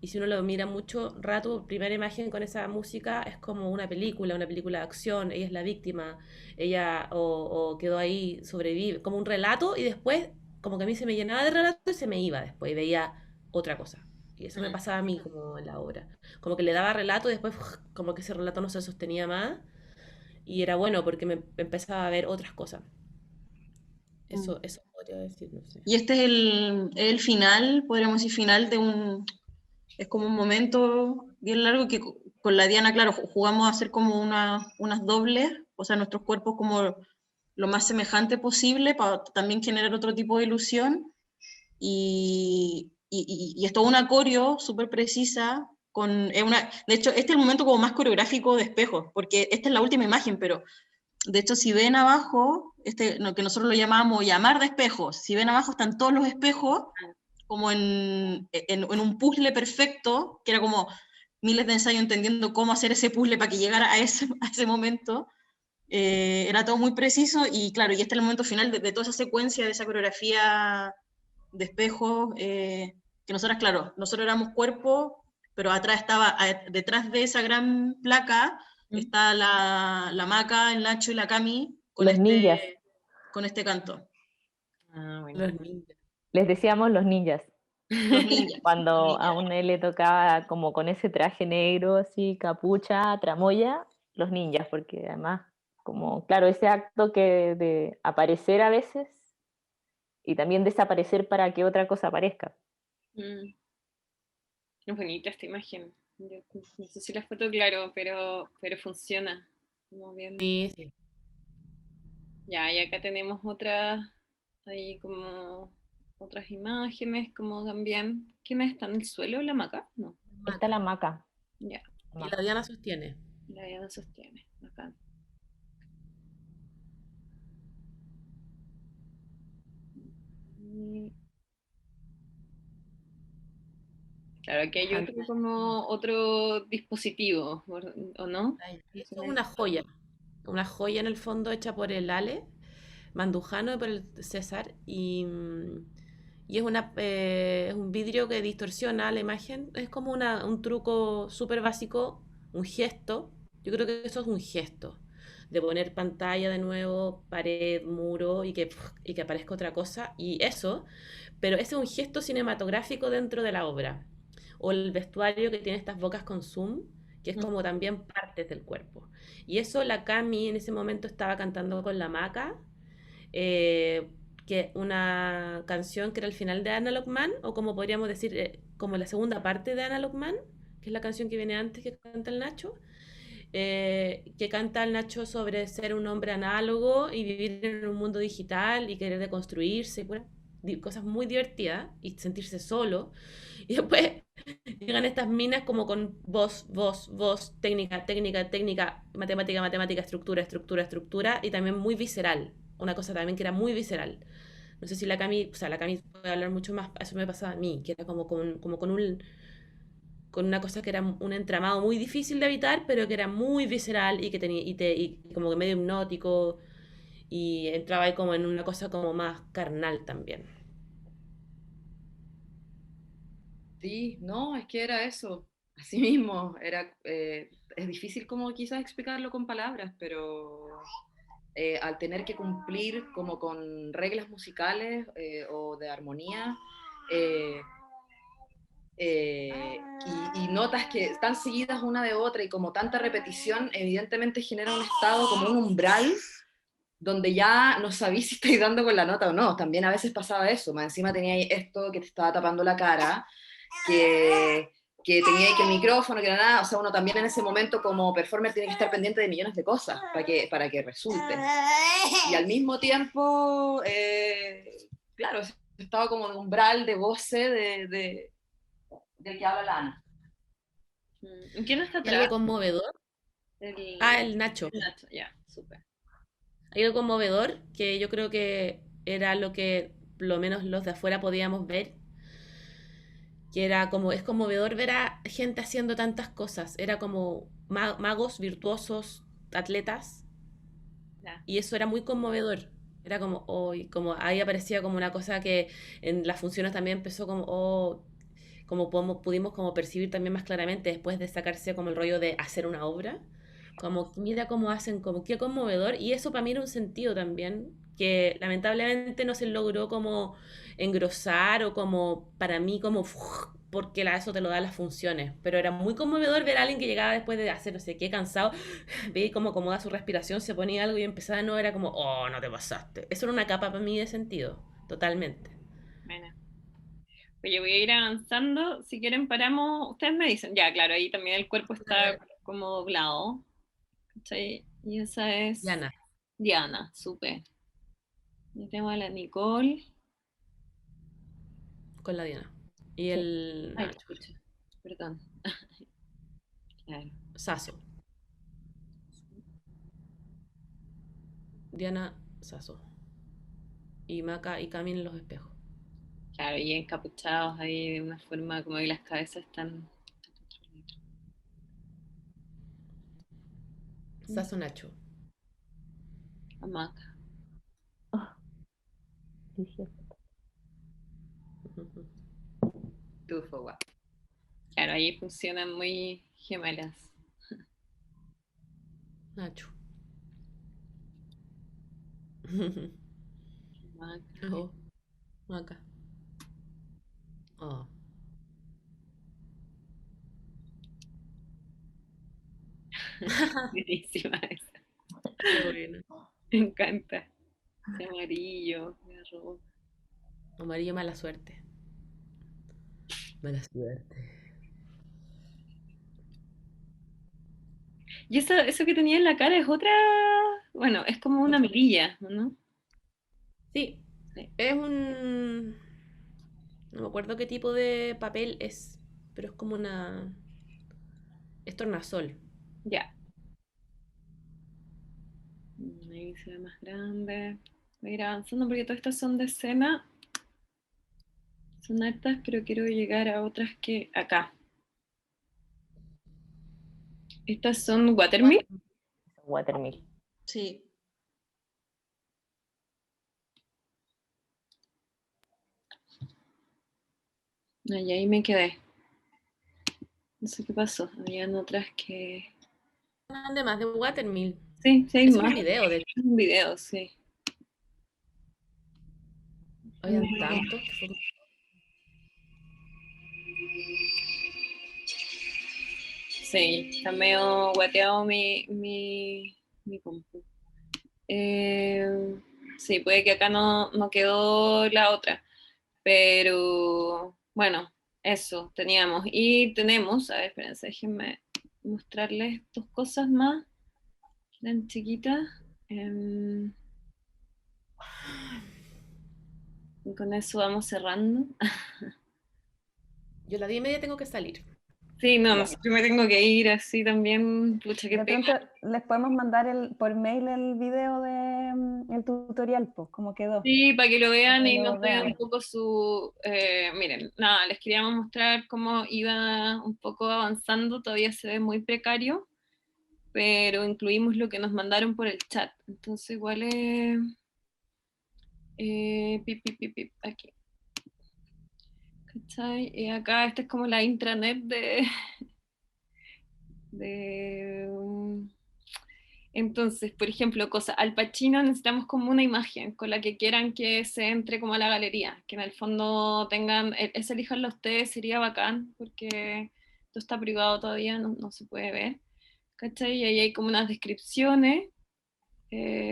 Y si uno lo mira mucho rato, primera imagen con esa música es como una película de acción, ella es la víctima, ella o quedó ahí, sobrevive, como un relato y después como que a mí se me llenaba de relato y se me iba después y veía otra cosa. Y eso me pasaba a mí como en la obra. Como que le daba relato y después como que ese relato no se sostenía más y era bueno porque me empezaba a ver otras cosas. Eso podría decir, no sé. Y este es el final, podríamos decir final de un... Es como un momento bien largo que con la Diana, claro, jugamos a hacer como unas dobles, o sea, nuestros cuerpos como lo más semejante posible para también generar otro tipo de ilusión. Y es toda una coreo súper precisa. De hecho, este es el momento como más coreográfico de espejos, porque esta es la última imagen, pero de hecho si ven abajo, que nosotros lo llamamos llamar de espejos, si ven abajo están todos los espejos como en un puzzle perfecto, que era como miles de ensayos entendiendo cómo hacer ese puzzle para que llegara a ese momento. Era todo muy preciso y claro, y este es el momento final de toda esa secuencia, de esa coreografía de espejos, que nosotras, claro, nosotros éramos cuerpo, pero atrás estaba, detrás de esa gran placa, está la Maca, el Nacho y la Cami Los ninjas, con este canto. Ah, bueno. Los ninjas. les decíamos los ninjas, Los ninjas. Los cuando a ninjas. uno le tocaba como con ese traje negro, así, capucha, tramoya, los ninjas, porque además, como, claro, ese acto que de aparecer a veces y también desaparecer para que otra cosa aparezca. Mm, es bonita esta imagen. Yo no sé si la foto, claro, pero funciona. Como bien. Sí, sí. Ya, y acá tenemos otras, ahí como otras imágenes, como también. ¿Quién está en el suelo? ¿La maca? No. Está la maca. Ya, Y la Diana sostiene. la Diana sostiene. Acá. Claro, aquí hay otro como otro dispositivo, ¿o no? Ay, esto es una joya en el fondo hecha por el Ale Mandujano y por el César y es un vidrio que distorsiona la imagen, es como un truco súper básico, un gesto, yo creo que eso es un gesto, de poner pantalla de nuevo, pared, muro y que aparezca otra cosa y eso, pero ese es un gesto cinematográfico dentro de la obra. O el vestuario que tiene estas bocas con zoom, que es como también partes del cuerpo. Y eso la Cami en ese momento estaba cantando con la Maca, eh, que una canción que era el final de Analog Man, o como podríamos decir, como la segunda parte de Analog Man, que es la canción que viene antes que canta el Nacho, que canta el Nacho sobre ser un hombre análogo y vivir en un mundo digital y querer deconstruirse, cosas muy divertidas y sentirse solo. Y después llegan estas minas como con voz, técnica, técnica, técnica, matemática, matemática, estructura, estructura, estructura, y también muy visceral. Una cosa también que era muy visceral. No sé si la Cami puede hablar mucho más, eso me pasaba a mí, que era como con una cosa que era un entramado muy difícil de evitar, pero que era muy visceral y que tenía, y como que medio hipnótico, y entraba ahí como en una cosa como más carnal también. Sí, no, es que era eso, así mismo, es difícil como quizás explicarlo con palabras, pero al tener que cumplir como con reglas musicales o de armonía, eh, y notas que están seguidas una de otra y como tanta repetición, evidentemente genera un estado como un umbral donde ya no sabís si estáis dando con la nota o no. También a veces pasaba eso, más encima tenía esto que te estaba tapando la cara, que, que tenía que el micrófono, que era nada, o sea, uno también en ese momento como performer tiene que estar pendiente de millones de cosas para que resulte. Y al mismo tiempo, claro, estaba como en un umbral de voces del que habla la Ana. ¿Quién está ¿Y algo atrás? conmovedor? El, El Nacho. el Nacho, ya, súper. Hay algo conmovedor que yo creo que era lo que por lo menos los de afuera podíamos ver, que era como, es conmovedor ver a gente haciendo tantas cosas, era como magos, virtuosos, atletas, Ya. y eso era muy conmovedor. Era como, oh, como ahí aparecía como una cosa que en las funciones también empezó como, oh, como pudimos como percibir también más claramente después de sacarse como el rollo de hacer una obra, como mira cómo hacen, como qué conmovedor, y eso para mí era un sentido también, que lamentablemente no se logró como engrosar o como para mí como porque eso te lo da las funciones, pero era muy conmovedor ver a alguien que llegaba después de hacer no sé qué cansado, veía cómo acomoda su respiración, se ponía algo y empezaba, no era como, oh, no te pasaste. Eso era una capa para mí de sentido, totalmente. Bueno. Oye, voy a ir avanzando. Si quieren, paramos. Ustedes me dicen, ya, claro, ahí también el cuerpo está como doblado. ¿Cachai? Y esa es Yana, Diana, súper. Y tengo a la Nicole. con la Diana. Y Sí. el Ay, Nacho, escucha, perdón. Claro. Saso. Diana Sasso. Y Maca y Cami en los espejos. Claro, y encapuchados ahí de una forma como que las cabezas están. Sasso Nacho. Hamaca. Ah, dije, Tufo, guau. Claro, ahí funcionan muy gemelas. Nacho. Hamaca. Oh, Maca. Oh. Buenísima esa. Qué bueno. Me encanta. Ese amarillo, de arroz. Amarillo mala suerte. Mala suerte. Y eso que tenía en la cara es otra. Bueno, es como una mirilla, ¿no? Sí, Sí. es un... No me acuerdo qué tipo de papel es, pero es como una... Es tornasol. Ya. Ahí se ve más grande. Voy a ir avanzando porque todas estas son de escena. Son hartas, pero quiero llegar a otras que acá. Estas son Watermill. Watermill. Sí. Y ahí me quedé. No sé qué pasó. Habían otras que... Además de Watermill. Sí, sí hay Es un más. video, de hecho. Un video, sí. Habían tantos que fue... Sí, está medio guateado mi compu. Sí, puede que acá no quedó la otra. Pero bueno, eso teníamos. Y tenemos, a ver, espérense, déjenme mostrarles dos cosas más. Eran chiquitas. Y con eso vamos cerrando. Yo a las 10:30 tengo que salir. Sí, no, Ya. sé, yo me tengo que ir así también. Pucha, qué De pena. pronto les podemos mandar por mail el video de el tutorial, pues, cómo quedó. Sí, para que lo vean Que y lo nos vean vean. un poco su... miren, nada, les queríamos mostrar cómo iba un poco avanzando, todavía se ve muy precario, pero incluimos lo que nos mandaron por el chat. Entonces igual es... aquí. ¿Cachai? Y acá esta es como la intranet de entonces, por ejemplo, Al Pacino necesitamos como una imagen con la que quieran que se entre como a la galería, que en el fondo tengan, ese elijanlo ustedes, sería bacán, porque esto está privado todavía, no se puede ver, ¿cachai? Y ahí hay como unas descripciones,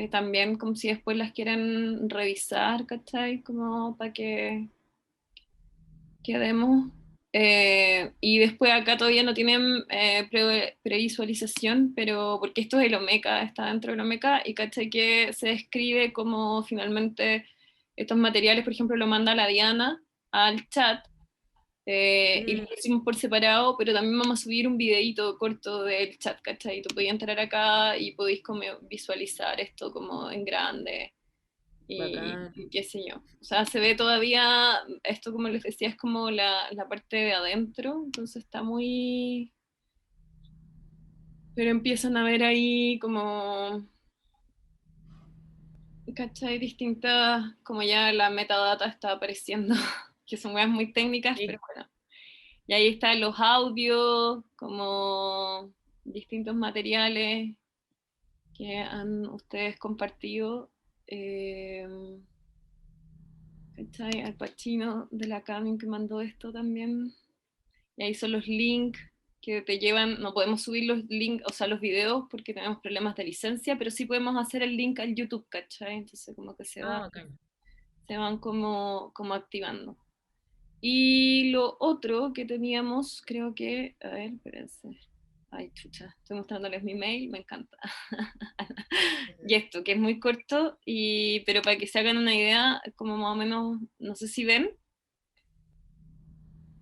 también como si después las quieren revisar, ¿cachai? Como para que quedemos. Y después acá todavía no tienen previsualización, pero porque esto es el Omeca, está dentro del Omeca, y caché que se describe como finalmente estos materiales, por ejemplo, lo manda la Diana al chat, y lo hicimos por separado, pero también vamos a subir un videíto corto del chat, ¿cachai? Tú podías entrar acá y podéis como visualizar esto como en grande. Y qué sé yo. O sea, se ve todavía, esto como les decía, es como la parte de adentro, entonces está muy... Pero empiezan a ver ahí como, ¿cachai? Distintas, como ya la metadata está apareciendo, que son weas muy técnicas, Sí. pero bueno. Y ahí están los audios, como distintos materiales que han ustedes compartido. ¿Cachai? Al Pacino de la Cami que mandó esto también. Y ahí son los links que te llevan, no podemos subir los links, o sea, los videos porque tenemos problemas de licencia, pero sí podemos hacer el link al YouTube, ¿cachai? Entonces como que Bacán. se van como activando. Y lo otro que teníamos, creo que, a ver, espérense. Ay, chucha, estoy mostrándoles mi mail, me encanta. Y esto, que es muy corto, pero para que se hagan una idea, como más o menos, no sé si ven,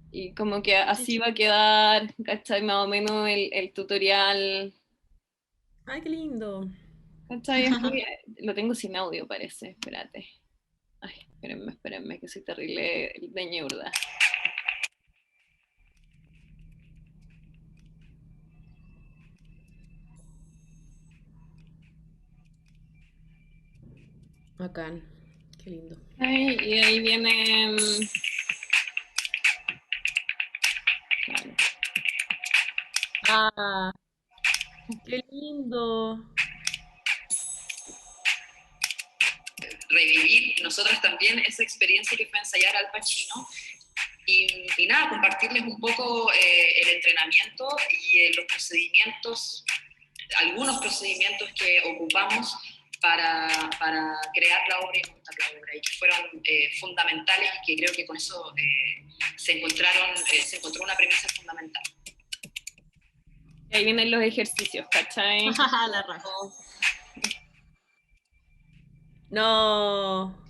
y como que así va a quedar, ¿cachai? Más o menos el tutorial, Ay, qué lindo. ¿cachai? Lo tengo sin audio, parece, espérate. Ay, espérenme, que soy terrible de ñurda. Bacán. Qué lindo. Ay, y ahí vienen... Claro. Ah, qué lindo. Revivir nosotros también esa experiencia que fue ensayar Al Pacino y nada, compartirles un poco el entrenamiento y los procedimientos, algunos procedimientos que ocupamos para crear la obra y montar la obra, y que fueron fundamentales, y que creo que con eso se encontró una premisa fundamental. Y ahí vienen los ejercicios, ¿cachai? La raja. No.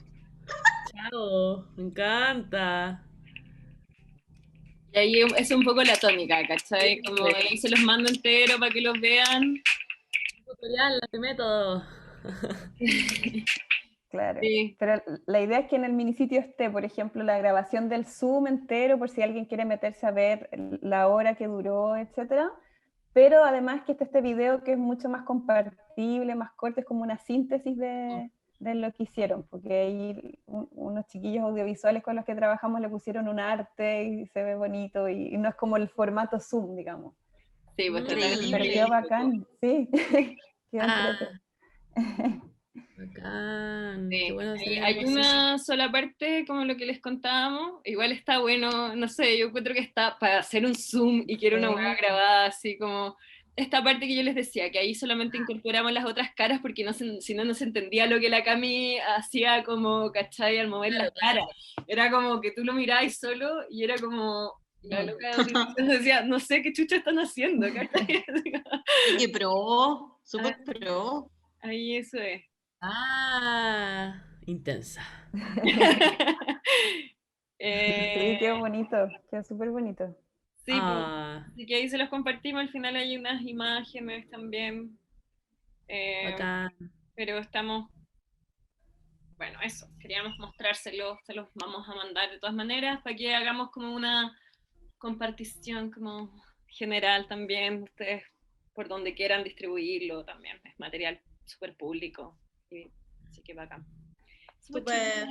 Chao. Me encanta. Y ahí es un poco la tónica, ¿cachai? Como ahí se los mando entero para que los vean. Tutorial, de método. Claro. Sí. Pero la idea es que en el minisitio esté, por ejemplo, la grabación del Zoom entero, por si alguien quiere meterse a ver la hora que duró, etcétera. Pero además que este video que es mucho más compartible, más corto, es como una síntesis de lo que hicieron, porque ahí unos chiquillos audiovisuales con los que trabajamos le pusieron un arte y se ve bonito, y no es como el formato Zoom, digamos. Sí, pues Increíble. Pero quedó bacán, sí. Quedó entrete. Bacán. Sí, Qué bueno hacer hay algo así. una sola parte, como lo que les contábamos, igual está bueno, no sé, yo encuentro que está para hacer un zoom y quiero una Sí. hueá grabada, así como esta parte que yo les decía, que ahí solamente incorporamos las otras caras porque si no, no se entendía lo que la Cami hacía como, ¿cachai? Al mover las caras. Era como que tú lo mirabas solo y era como, la loca de audición decía, no sé qué chucha están haciendo, ¿cachai? Qué pro, súper pro. Ahí eso es. Ah, intensa. Sí, quedó bonito, quedó súper bonito. Sí, pues, Ah, así que ahí se los compartimos, al final hay unas imágenes también, bacán. pero estamos, bueno, eso, queríamos mostrárselos, se los vamos a mandar de todas maneras para que hagamos como una compartición como general también, ustedes por donde quieran distribuirlo también, es material súper público, así que bacán. Súper.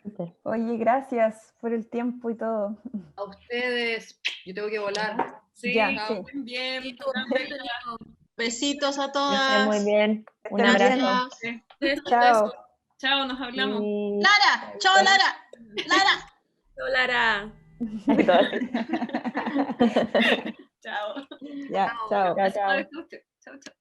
Súper. Oye, gracias por el tiempo y todo. A ustedes, yo tengo que volar. Sí, Ya, que sí. estén bien, Y tú, muchas gracias. Besitos a Que estén todas. muy bien. Un estén bien. abrazo. Gracias. Chao. Chao, nos hablamos. Y... Lara, chao Lara. Lara. Hola, Lara. Todo así. Chao. Ya, chao. Chao, chao. Chao, chao.